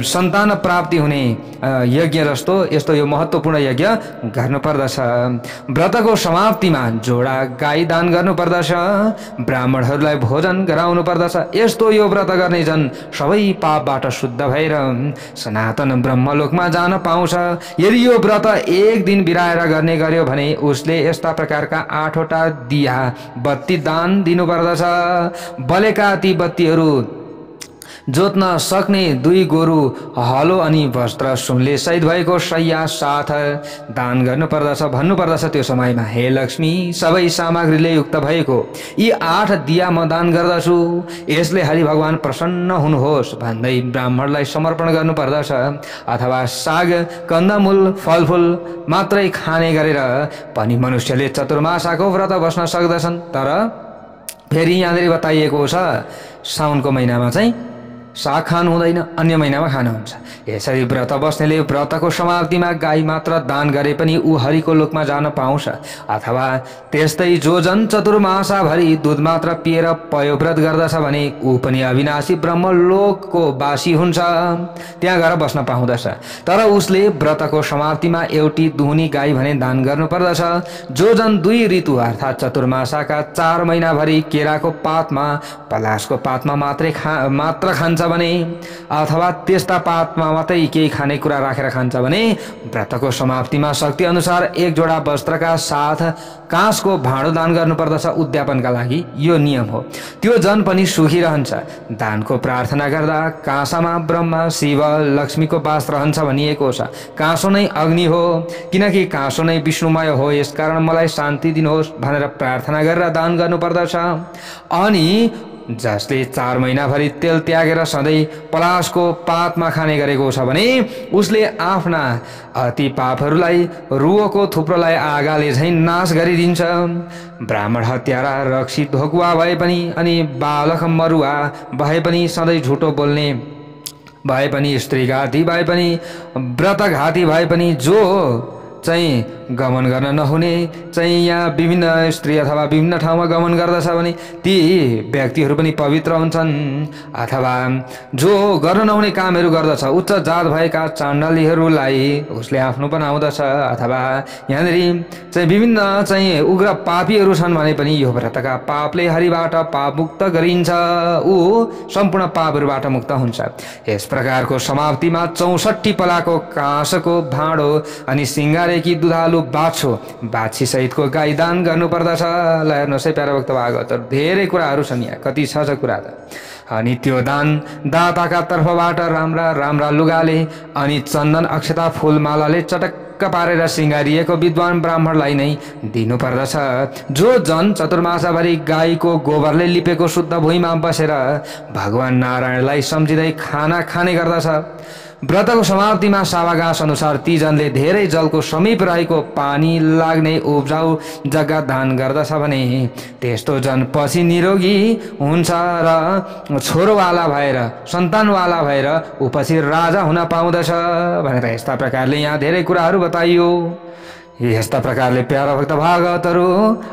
सन्तान प्राप्ति हुने यज्ञ जस्तो यस्तो यो महत्त्वपूर्ण यज्ञ गर्नुपर्दछ। व्रतको समाप्तिमा जोडा गाई दान गर्नुपर्दछ, ब्राह्मणहरूलाई भोजन गराउनु पर्दछ। यस्तो यो व्रत गर्ने जन सबै पापबाट शुद्ध भएर सनातन ब्रह्मलोकमा जान पाउँछ। यदि यो व्रत एक दिन बिराएर गर्ने गर्यो भने उसले यस्ता प्रकारका 8वटा दिया बत्ती दान दिनुपर्दछ। बलेका ती बत्तीहरू जोत्न सक्ने 2 गोरु, हलो अनि वस्त्र सुनले सहित भएको शय्या साथ दान गर्नुपर्दछ। भन्नुपर्दछ त्यो समयमा, हे लक्ष्मी, सबै सामग्रीले युक्त भएको यी 8 दिया म दान गर्दछु, यसले हरि भगवान प्रसन्न हुनुहोस् भन्दै ब्राह्मणलाई समर्पण गर्नुपर्दछ। अथवा साग कन्दमूल फलफुल मात्रै खाने गरेर पनि मनुष्यले चतुर्मासाको व्रत बस्न सक्दछन्। तर फेरि यहाँनिर बताइएको छ साउनको महिनामा चाहिँ साग खानु हुँदैन, अन्य महिनामा खानु हुन्छ। यसरी व्रत बस्नेले व्रतको समाप्तिमा गाई मात्र दान गरे पनि ऊ हरिको लोकमा जान पाउँछ। अथवा त्यस्तै जो जन चतुर्मासाभरि दूध मात्र पिएर पयोव्रत गर्दछ भने ऊ पनि अविनाशी ब्रह्मलोकको वासी हुन्छ, त्यहाँ गएर बस्न पाउँदछ। तर उसले व्रतको समाप्तिमा एउटी दुहुनी गाई भने दान गर्नुपर्दछ। जो जन 2 ऋतु अर्थात् चतुर्मासाका 4 महिनाभरि केराको पातमा पलासको पातमा मात्र खान्छ भने, अथवा त्यस्ता पातमा मात्रै केही खानेकुरा राखेर खान्छ भने व्रतको समाप्तिमा शक्ति अनुसार 1 जोडा वस्त्रका साथ काँसको भाँडो दान गर्नुपर्दछ। उद्यापनका लागि यो नियम हो। त्यो जन पनि सुखी रहन्छ। दानको प्रार्थना गर्दा काँसामा ब्रह्मा शिव लक्ष्मीको वास रहन्छ भनिएको छ। काँसो नै अग्नि हो, किनकि काँसो नै विष्णुमय हो, यसकारण मलाई शान्ति दिनुहोस् भनेर प्रार्थना गरेर दान गर्नुपर्दछ। अनि जसले 4 महिनाभरि तेल त्यागेर सधैँ पलासको पातमा खाने गरेको छ भने उसले आफ्ना अति पापहरूलाई रुवको थुप्रोलाई आगाले झैँ नाश गरिदिन्छ। ब्राह्मण हत्यारा, रक्सी ढोकुवा भए पनि अनि बालक मरुवा भए पनि, सधैँ झुटो बोल्ने भए पनि, स्त्रीघाती भए पनि, व्रतघाती भए पनि, जो चाहिँ गमन गर्न नहुने चाहिँ यहाँ विभिन्न स्त्री अथवा विभिन्न ठाउँमा गमन गर्दछ भने ती व्यक्तिहरू पनि पवित्र हुन्छन्। अथवा जो गर्न नहुने कामहरू गर्दछ, उच्च जात भएका चाण्डालीहरूलाई उसले आफ्नो बनाउँदछ। अथवा यहाँनिर चाहिँ विभिन्न चाहिँ उग्र पापीहरू छन् भने पनि यो व्रतका पापले हरिबाट पाप मुक्त गरिन्छ, ऊ सम्पूर्ण पापहरूबाट मुक्त हुन्छ। यस प्रकारको समाप्तिमा 64 पलाको काँसको भाँडो अनि सिंगारेकी दुधालु बाछी सहितको गाई दान गर्नुपर्दछ। ल हेर्नुहोस् है प्यारा भक्त भागवतहरु, धेरै कुराहरू छन् यहाँ, कति छ कुरा त। अनि त्यो दान दाताका तर्फबाट राम्रा राम्रा लुगाले अनि चन्दन अक्षता फूलमालाले चटक्क पारेर सिंगारिएको विद्वान ब्राह्मणलाई नै दिनुपर्दछ। जो जन चतुर्मासाभरि गाईको गोबरले लिपेको शुद्ध भुइँमा बसेर भगवान नारायणलाई सम्झिँदै खाना खाने गर्दछ। व्रतको समाप्तिमा सावागास अनुसार ती जनले धेरै जलको समीप रहेको पानी लाग्ने उब्जाउ जग्गा दान गर्दछ भने त्यस्तो जन पछि निरोगी हुन्छ र छोरोवाला भएर सन्तानवाला भएर ऊ पछि राजा हुन पाउँदछ भनेर यस्ता प्रकारले यहाँ धेरै कुराहरू बताइयो। यस्ता प्रकारले प्यारा भक्त भागवतहरु,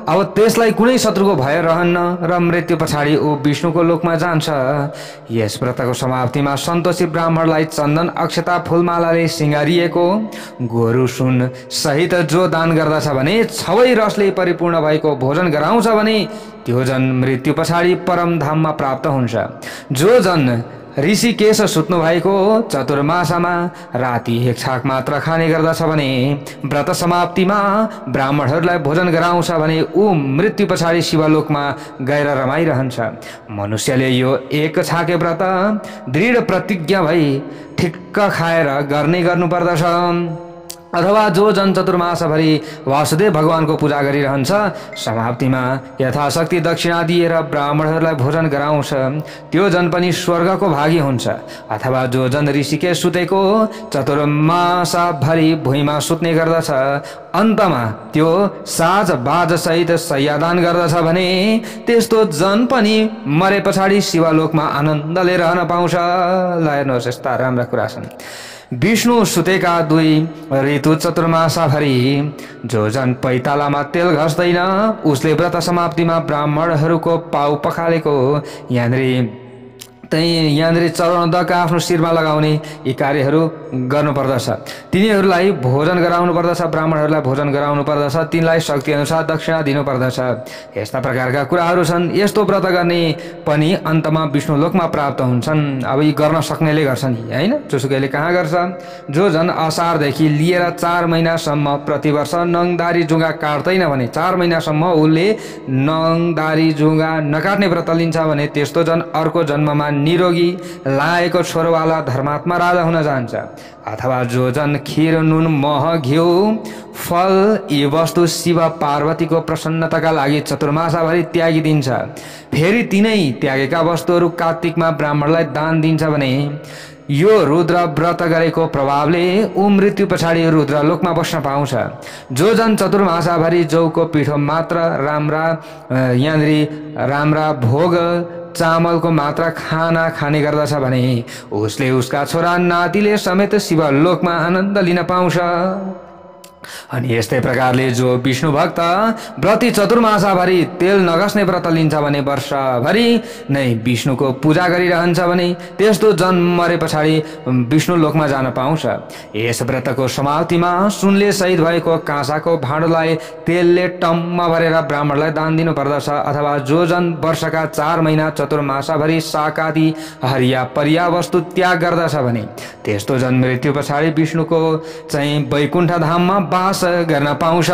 अब त्यसलाई कुनै शत्रुको भय रहन्न र मृत्यु पछाडि ऊ विष्णुको लोकमा जान्छ। यस व्रतको समाप्तिमा सन्तोषी ब्राह्मणलाई चन्दन अक्षता फूलमालाले सिंगारिएको गोरु सुन सहित जो दान गर्दछ भने, छवै रसले परिपूर्ण भएको भोजन गराउँछ भने त्यो जन मृत्यु पछाडि परम धाममा प्राप्त हुन्छ। जो जन ऋषिकेश सुत्नु भएको चतुर्मासामा राति 1 छाक मात्र खाने गर्दछ भने व्रत समाप्तिमा ब्राह्मणहरूलाई भोजन गराउँछ भने ऊ मृत्यु पछाडि शिवलोकमा गएर रमाइरहन्छ। मनुष्यले यो 1 छाके व्रत दृढ प्रतिज्ञा भई ठिक्क खाएर गर्नुपर्दछ। अथवा जो जन चतुर्मासभरि वासुदेव भगवानको पूजा गरिरहन्छ समाप्तिमा यथाशक्ति दक्षिणा दिएर ब्राह्मणहरूलाई भोजन गराउँछ त्यो जन पनि स्वर्गको भागी हुन्छ। अथवा जो जन ऋषिकेश सुतेको चतुर्मासभरि भुइँमा सुत्ने गर्दछ अन्तमा त्यो साज बाज सहित शय्यादान गर्दछ भने त्यस्तो जन पनि मरे पछाडि शिवलोकमा आनन्दले रहन पाउँछ। ल हेर्नुहोस् यस्ता राम्रा कुरा छन्। विष्णु सुतेका 2 ऋतु चतुर्मासभरि जो जन पैतालामा तेल घस्दैन उसले व्रत समाप्तिमा ब्राह्मणहरूको पाउ पखालेको यहाँनिर चरणदका आफ्नो शिरमा लगाउने यी कार्यहरू गर्नुपर्दछ। तिनीहरूलाई भोजन गराउनु पर्दछ, ब्राह्मणहरूलाई भोजन गराउनु पर्दछ, तिनलाई शक्ति अनुसार दक्षिणा दिनुपर्दछ। यस्ता प्रकारका कुराहरू छन्। यस्तो व्रत गर्ने पनि अन्तमा विष्णु लोकमा प्राप्त हुन्छन्। अब यी गर्न सक्नेले गर्छन् हैन, जोसुकैले कहाँ गर्छ। जो जन असारदेखि लिएर 4 महिनासम्म प्रतिवर्ष नङदारी जुङ्गा काट्दैन भने 4 महिनासम्म उसले नङदारी जुङ्गा नकाट्ने व्रत लिन्छ भने त्यस्तो जन अर्को जन्ममा निरोगी लाएको छोरोवाला धर्मात्मा राजा हुन जान्छ। अथवा जो जन खीर नुन मह घिउ फल यी वस्तु शिव पार्वतीको प्रसन्नताका लागि चतुर्मासभरि त्यागिदिन्छ फेरि तिनै त्यागेका वस्तुहरू कार्तिकमा ब्राह्मणलाई दान दिन्छ भने यो रुद्र व्रत गरेको प्रभावले मृत्यु पछाडि रुद्र लोकमा बस्न पाउँछ। जो जन चतुर्मासभरि जौको पिठो मात्र राम्रा भोग चामलको मात्र खाना खाने गर्दछ भने उसले उसका छोरा नातिले समेत शिवलोकमा आनन्द लिन पाउँछ। अनि यस्तै प्रकारले जो विष्णु भक्त व्रती चतुर्मासभरि तेल नघस्ने व्रत लिन्छ भने वर्षभरि नै विष्णुको पूजा गरिरहन्छ भने त्यस्तो जन्म मरे पछाडि विष्णु लोकमा जान पाउँछ। यस व्रतको समाप्तिमा सुनले सहित भएको काँसाको भाँडोलाई तेलले टम्म भरेर ब्राह्मणलाई दान दिनु पर्दछ। अथवा जो जन वर्षका 4 महिना चतुर्मासभरि शाक आदि हरिया परिया वस्तु त्याग गर्दछ भने त्यस्तो जन मृत्यु पछाडि विष्णुको चाहिँ वैकुण्ठ धाममा वास गर्न पाउँछ।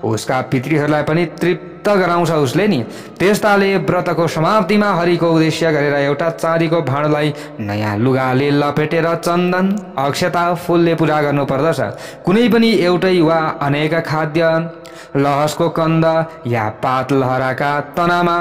उसका पितृहरूलाई पनि तृप्त गराउँछ उसले नि। त्यस्ताले व्रतको समाप्तिमा हरिको उद्देश्य गरेर एउटा चाँदीको भाँडोलाई नयाँ लुगाले लपेटेर चन्दन अक्षता फूलले पूजा गर्नु पर्दछ। कुनै पनि एउटै वा अनेक खाद्य लहसको कन्द या पात लहराका तनामा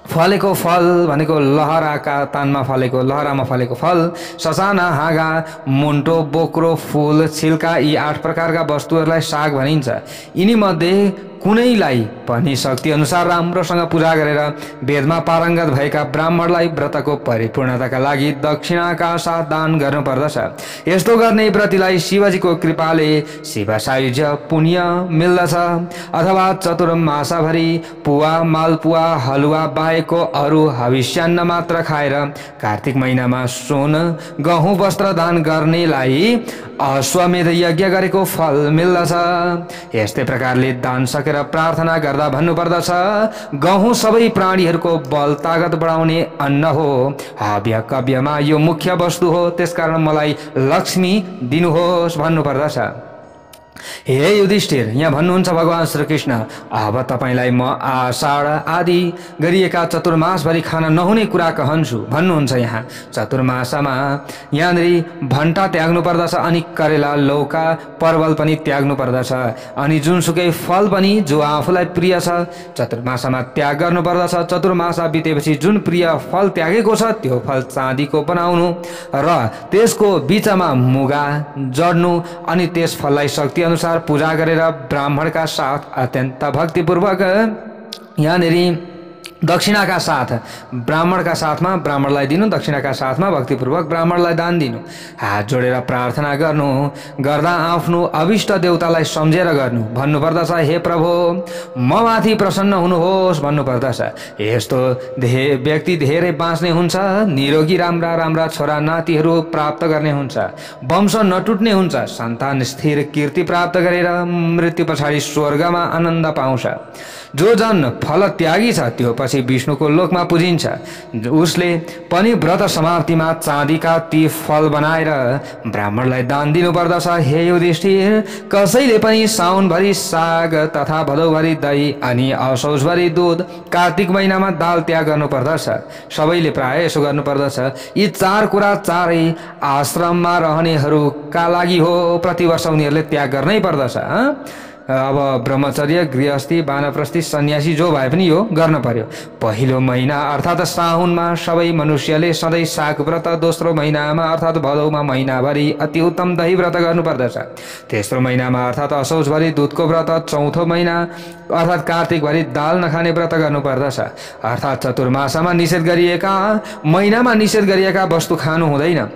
फलेको फल भनेको लहराका तानमा फलेको लहरामा फलेको फल ससाना हाँगा मुन्टो बोक्रो फूल छिल्का यी 8 प्रकारका वस्तुहरूलाई साग भनिन्छ। यिनी मध्ये कुनैलाई पनि शक्ति अनुसार राम्रोसँग पूजा गरेर वेदमा पारङ्गत भएका ब्राह्मणलाई व्रतको परिपूर्णताका लागि दक्षिणाका साथ दान गर्नु पर्दछ। यस्तो गर्ने व्रतीलाई शिवजीको कृपाले शिव सायुज्य पुण्य मिल्दछ। अथवा चतुर्मासभरि पुवा मालपुवा हलुवा बाहेकको अरू हविष्यान्न मात्र खाएर कार्तिक महिनामा सुन गहुँ वस्त्र दान गर्नेलाई अश्वमेध यज्ञ गरेको फल मिल्दछ। यस्तै प्रकारले दान सकेर प्रार्थना गर्दा भन्नुपर्दछ गहुँ सबै प्राणीहरूको बल तागत बढाउने अन्न हो। हव्य कव्यमा यो मुख्य वस्तु हो, त्यसकारण मलाई लक्ष्मी दिनुहोस् भन्नुपर्दछ। हे युधिष्ठिर, यहाँ भन्नुहुन्छ भगवान श्रीकृष्ण अब तपाईलाई म आषाढ आदि गरिएका चतुर्मासभरि खाना नहुने कुरा कहन्छु भन्नुहुन्छ। यहाँ चतुर्मासमा यहाँनिर भण्टा त्याग्नु पर्दछ, अनि करेला लौका परवल पनि त्याग्नु पर्दछ, अनि जुनसुकै फल पनि जो आफूलाई प्रिय छ चतुर्मासमा त्याग गर्नु पर्दछ। चतुर्मास बितेपछि जुन प्रिय फल त्यागेको छ त्यो फल चाँदीको बनाउनु र त्यसको बिचमा मुगा जड्नु अनि त्यस फललाई शक्ति अनुसार पूजा गरेर ब्राह्मणका साथ अत्यन्त भक्तिपूर्वक यहाँनिर दक्षिणाका साथ ब्राह्मणका साथमा ब्राह्मणलाई दिनु, दक्षिणाका साथमा भक्तिपूर्वक ब्राह्मणलाई दान दिनु, हात जोडेर प्रार्थना गर्नु, गर्दा आफ्नो अभिष्ट देवतालाई सम्झेर गर्नु, भन्नुपर्दछ हे प्रभु म माथि प्रसन्न हुनुहोस् भन्नुपर्दछ। यस्तो व्यक्ति धेरै बाँच्ने हुन्छ, निरोगी राम्रा राम्रा छोरा नातिहरू प्राप्त गर्ने हुन्छ, वंश नटुट्ने हुन्छ, सन्तान स्थिर कीर्ति प्राप्त गरेर मृत्यु पछाडि स्वर्गमा आनन्द पाउँछ। जो जन फल त्यागी छ त्यो त्यसपछि विष्णुको लोकमा पुजिन्छ। उसले पनि व्रत समाप्तिमा चाँदीका ती फल बनाएर ब्राह्मणलाई दान दिनुपर्दछ। हे युधिष्ठिर, कसैले पनि साउनभरि साग तथा भदौभरि दही अनि असौजभरि दूध, कार्तिक महिनामा दाल त्याग गर्नुपर्दछ। सबैले प्राय यसो गर्नुपर्दछ। यी चार कुरा चारै आश्रममा रहनेहरूका लागि हो, प्रतिवर्ष उनीहरूले त्याग गर्नै पर्दछ। अब ब्रह्मचर्य, गृहस्थी, वानप्रस्थी, सन्यासी जो भए पनि यो गर्न पर्यो। पहिलो महिना अर्थात् साउनमा सबै मनुष्यले सधैँ साग व्रत, दोस्रो महिनामा अर्थात् भदौमा महिनाभरि अति उत्तम दही व्रत गर्नुपर्दछ। तेस्रो महिनामा अर्थात् असौजभरि दूधको व्रत, चौथो महिना अर्थात् कार्तिकभरि दाल नखाने व्रत गर्नुपर्दछ। अर्थात् चतुर्मासमा निषेध गरिएका, महिनामा निषेध गरिएका वस्तु खानु हुँदैन।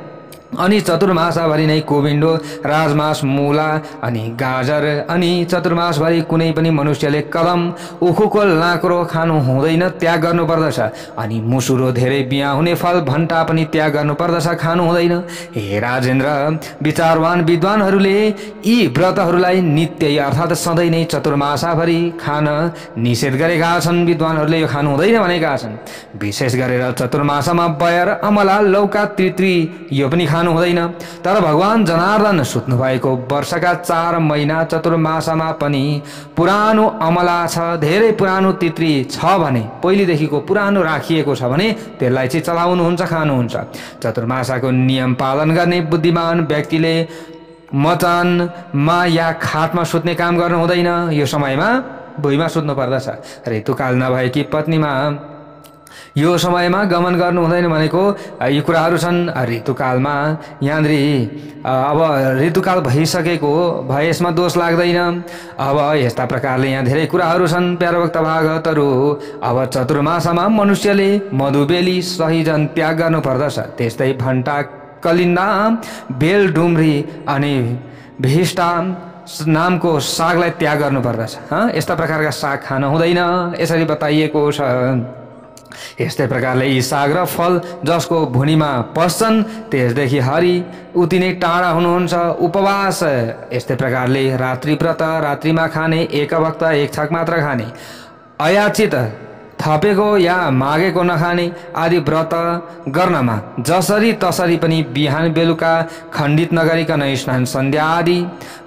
अनि चतुर्मासभरि नै कोभिन्डो, राजमास, मुला अनि गाजर, अनि चतुर्मासभरि कुनै पनि मनुष्यले कलम, उखुको लाँक्रो खानु हुँदैन, त्याग गर्नुपर्दछ। अनि मुसुरो, धेरै बिहा हुने फल, भन्टा पनि त्याग गर्नुपर्दछ, खानु हुँदैन। हे राजेन्द्र, विचारवान विद्वानहरूले यी व्रतहरूलाई नित्य अर्थात् सधैँ नै चतुर्मासभरि खान निषेध गरेका छन्। विद्वानहरूले यो खानु हुँदैन भनेका छन्। विशेष गरेर चतुर्मासमा बयर, अमला, लौका, तित्री यो पनि खानु हुँदैन। तर भगवान जनार्दन सुत्नु भएको वर्षका 4 महिना चतुर्मासमा पनि पुरानो अमला छ, धेरै पुरानो तित्री छ भने, पहिलेदेखिको पुरानो राखिएको छ भने त्यसलाई चाहिँ चलाउनुहुन्छ, खानुहुन्छ। चतुर्मासको नियम पालन गर्ने बुद्धिमान व्यक्तिले मचानमा या खाटमा सुत्ने काम गर्नु हुँदैन। यो समयमा भुइँमा सुत्नु पर्दछ। ऋतुकाल नभएकी पत्नीमा यो समयमा गमन गर्नु हुँदैन भनेको यी कुराहरू छन्। ऋतुकालमा यहाँनिर अब ऋतुकाल भइसकेको भए यसमा दोष लाग्दैन। अब यस्ता प्रकारले यहाँ धेरै कुराहरू छन् प्यारोक्त भागवतहरू। अब चतुर्मासमा मनुष्यले मधुबेली, सहीजन त्याग गर्नुपर्दछ। त्यस्तै भन्टा, कलिन्दा, बेल, डुम्री अनि भिष्टा नामको सागलाई त्याग गर्नुपर्दछ। यस्ता प्रकारका साग खान हुँदैन, यसरी बताइएको छ। यस्तै प्रकारले यी साग र फल जसको भुनीमा पस्छन् त्यसदेखि हरि उति नै टाढा हुनुहुन्छ। उपवास, यस्तै प्रकारले रात्रि व्रत, रात्रिमा खाने, एक वक्त एक छाक मात्र खाने, अयाचित, थपेको या मागेको नखाने आदि व्रत गर्नमा जसरी तसरी पनि बिहान बेलुका खण्डित नगरिकन स्नान सन्ध्या आदि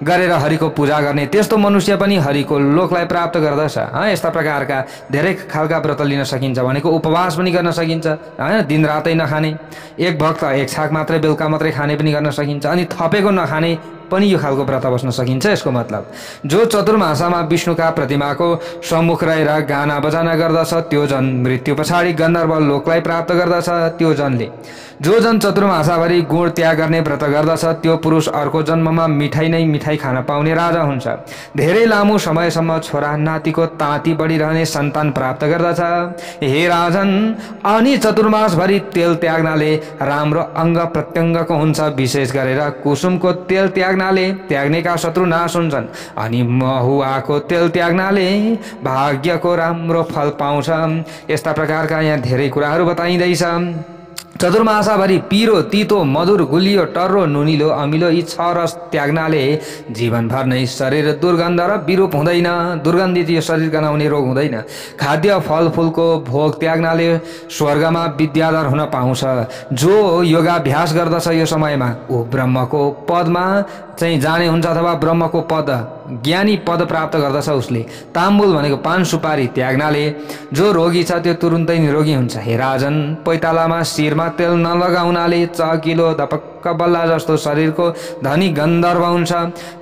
गरेर हरिको पूजा गर्ने, त्यस्तो मनुष्य पनि हरिको लोकलाई प्राप्त गर्दछ। यस्ता प्रकारका धेरै खालका व्रत लिन सकिन्छ भनेको उपवास पनि गर्न सकिन्छ, हैन, दिन रातै नखाने, एक भक्त एक छाक मात्रै बेलुका मात्रै खाने पनि गर्न सकिन्छ, अनि थपेको नखाने पनि यो खालको व्रत बस्न सकिन्छ। यसको मतलब जो चतुर्मासमा विष्णुका प्रतिमाको सम्मुख रहेर गाना बजाना गर्दछ त्यो जन मृत्यु पछाडि गन्धर्व लोकलाई प्राप्त गर्दछ। त्यो जनले जो जन चतुर्मासाभरि गुण त्याग गर्ने व्रत गर्दछ त्यो पुरुष अर्को जन्ममा मिठाई नै मिठाई खान पाउने राजा हुन्छ। धेरै लामो समयसम्म छोरा नातिको ताती बढिरहने सन्तान प्राप्त गर्दछ। हे राजन, अनि चतुर्मासभरि तेल त्याग्नाले राम्रो अङ्ग प्रत्यङ्गको हुन्छ। विशेष गरेर कुसुमको तेल त्याग्नाले त्याग्नेका शत्रु नाश हुन्छन्। अनि महुवाको तेल त्याग्नाले भाग्यको राम्रो फल पाउँछ। यस्ता प्रकारका यहाँ धेरै कुराहरू बताइँदैछ। चतुर्मासाभरि पिरो, तितो, मधुर, गुलियो, टर्रो, नुनिलो, अमिलो यी 6 रस त्याग्नाले जीवनभर नै शरीर दुर्गन्ध र विरूप हुँदैन। दुर्गन्धित यो शरीर गनाउने रोग हुँदैन। खाद्य फलफुलको भोग त्याग्नाले स्वर्गमा विद्याधर हुन पाउँछ। जो योगाभ्यास गर्दछ यो समयमा ऊ ब्रह्मको पदमा चाहिँ जाने हुन्छ अथवा ब्रह्मको पद ज्ञानी पद प्राप्त गर्दछ। उसले ताम्बुल भनेको पान सुपारी त्याग्नाले जो रोगी छ त्यो तुरुन्तै निरोगी हुन्छ। हे राजन, पैतालामा शिरमा तेल नलगाउनाले चकिलो धपक्क बल्ला जस्तो शरीरको धनी गन्धर्व हुन्छ।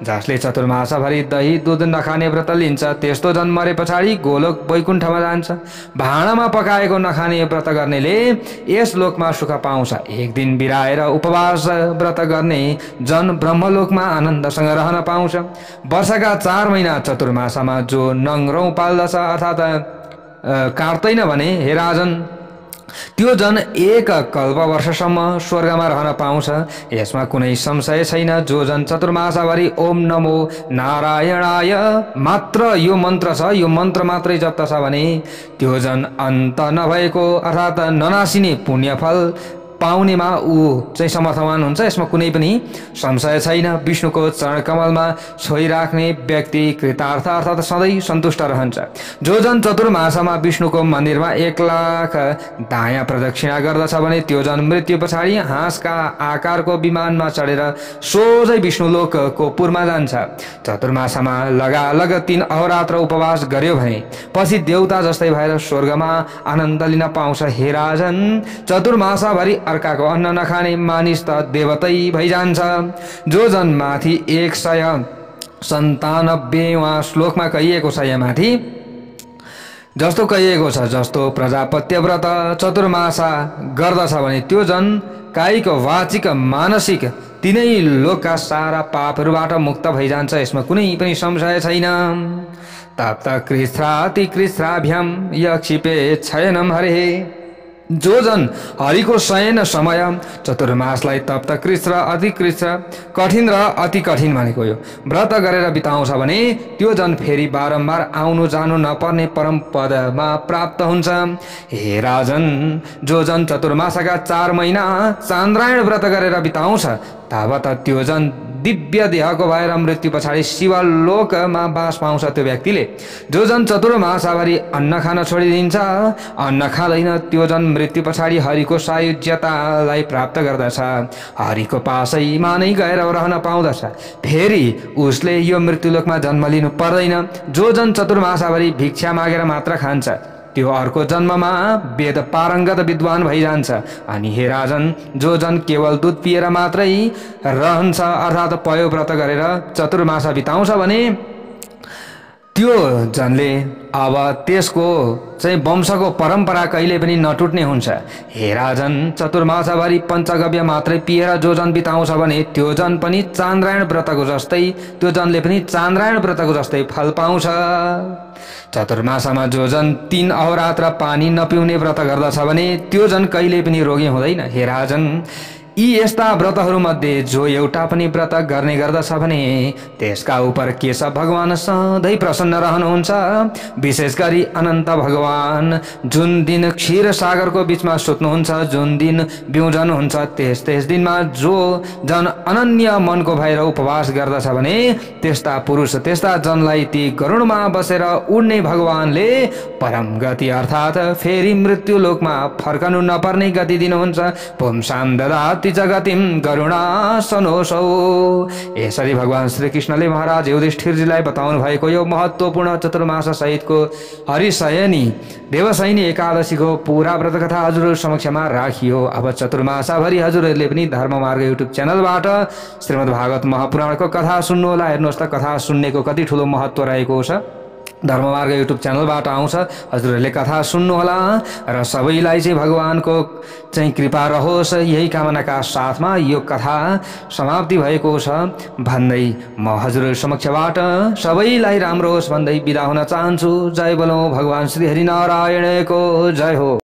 जसले चतुर्मासभरि दही दुध नखाने व्रत लिन्छ त्यस्तो जन मरे पछाडि गोलोक वैकुण्ठमा जान्छ। भाँडामा पकाएको नखाने व्रत गर्नेले यस लोकमा सुख पाउँछ। एक दिन बिराएर उपवास व्रत गर्ने जन ब्रह्मलोकमा आनन्दसँग रहन पाउँछ। वर्षका 4 महिना चतुर्मासमा जो नङ्ग्रौँ पाल्दछ अर्थात् काट्दैन भने हे राजन त्यो जन 1 कल्प वर्षसम्म स्वर्गमा रहन पाउँछ। यसमा कुनै संशय छैन। जो जन चतुर्मासभरि ओम नमो नारायणाय मात्र यो मन्त्र छ, यो मन्त्र मात्रै जप्दछ भने त्यो जन अन्त नभएको अर्थात् ननासिने पुण्यफल पाउनेमा ऊ चाहिँ समर्थवान हुन्छ, यसमा कुनै पनि संशय छैन। विष्णुको चरणकमलमा छोइराख्ने व्यक्ति कृतार्थ अर्थात् सधैँ सन्तुष्ट रहन्छ। जो जन चतुर्मासमा विष्णुको मन्दिरमा 1 लाख दायाँ प्रदक्षिणा गर्दछ भने त्यो जन मृत्यु पछाडि हाँसका आकारको विमानमा चढेर सोझै विष्णुलोकको पुरमा जान्छ। चतुर्मासमा लगालग 3 अहोरात्र उपवास गर्यो भने पछि देवता जस्तै भएर स्वर्गमा आनन्द लिन पाउँछ। हे राजन, चतुर्मासभरि अर्काको अन्न नखाने मानिस त देवतै भइजान्छ। जो जन माथि 197वाँ श्लोकमा कहिएको छ, यमाथि जस्तो कहिएको छ, जस्तो प्रजापत्य व्रत चतुर्मासा गर्दछ भने त्यो जन कायिक वाचिक मानसिक तीनै लोकका सारा पापहरूबाट मुक्त भइजान्छ। यसमा कुनै पनि संशय छैन। तप्त कृच्छ्राति कृच्छ्राभ्याम यक्षिपे क्षयनम हरे। जो जन हरिको शयन समय चतुर्मासलाई तप्त कृच्छ र अति कृच्छ कठिन र अति कठिन भनेको यो व्रत गरेर बिताउँछ भने त्यो जन फेरि बारम्बार आउनु जानु नपर्ने परम पदमा प्राप्त हुन्छ। हे राजन, जो जन चतुर्मासका 4 महिना चान्द्रायण व्रत गरेर बिताउँछ तावत त्यो जन दिव्य देहको भएर मृत्यु पछाडि शिवलोकमा बास पाउँछ। त्यो व्यक्तिले जो जन चतुर्मासभरि अन्न खान छोडिदिन्छ, अन्न खाँदैन, त्यो जन मृत्यु पछाडि हरिको सायुज्यतालाई प्राप्त गर्दछ। हरिको पासैमा नै गएर रहन पाउँदछ। फेरि उसले यो मृत्युलोकमा जन्म लिनु पर्दैन। जो जन चतुर्मासभरि भिक्षा मागेर मात्र खान्छ त्यो अर्को जन्ममा वेद पारङ्गत विद्वान भइजान्छ। अनि हे राजन, जो जन केवल दूध पिएर मात्रै रहन्छ अर्थात् पयो व्रत गरेर चतुर्मास बिताउँछ भने त्यो जनले अब त्यसको चाहिँ वंशको परम्परा कहिले पनि नटुट्ने हुन्छ। हे राजन, चतुर्मासभरि पञ्चगव्य मात्रै पिएर जो जन बिताउँछ भने त्यो जन पनि चान्द्रायण व्रतको जस्तै त्यो जनले पनि चान्द्रायण व्रतको जस्तै फल पाउँछ। चतुर्मासमा जो जन 3 अहोरात्र पानी नपिउने व्रत गर्दछ भने त्यो जन कहिले पनि रोगी हुँदैन। हे राजन, यी यस्ता व्रतहरूमध्ये जो एउटा पनि व्रत गर्ने गर्दछ भने त्यसका उप केशव भगवान सधैँ प्रसन्न रहनुहुन्छ। विशेष गरी अनन्त भगवान जुन दिन क्षीर सागरको बीचमा सुत्नुहुन्छ, जुन दिन बिउजन हुन्छ, त्यस दिनमा जो जन अनन्य मनको भएर उपवास गर्दछ भने त्यस्ता पुरुष त्यस्ता जनलाई ती गरुडमा बसेर उड्ने भगवानले परम गति अर्थात् फेरि मृत्युलोकमा फर्कनु नपर्ने गति दिनुहुन्छ। पुंसाम ददाति जगतिम गरुडासनोसौ। यसरी भगवान श्री कृष्णले महाराज युधिष्ठिरजीलाई बताउनु भएको यो महत्त्वपूर्ण चतुर्मास सहितको हरिशयनी देवशयनी एकादशीको पूरा व्रत कथा हजुरहरू समक्षमा राखियो। अब चतुर्मासभरि हजुरहरूले पनि धर्ममार्ग युट्युब च्यानलबाट श्रीमद् भागवत महापुराणको कथा सुन्नु होला। हेर्नुहोस् त कथा सुन्नेको कति ठुलो महत्त्व रहेको छ। धर्ममार्ग युट्युब च्यानलबाट आउँछ, हजुरहरूले कथा सुन्नुहोला र सबैलाई चाहिँ भगवानको चाहिँ कृपा रहोस् यही कामनाका साथमा यो कथा समाप्ति भएको छ भन्दै म हजुरहरू समक्षबाट सबैलाई राम्रो होस् भन्दै बिदा हुन चाहन्छु। जय बोलो भगवान श्री हरिनारायणको जय हो।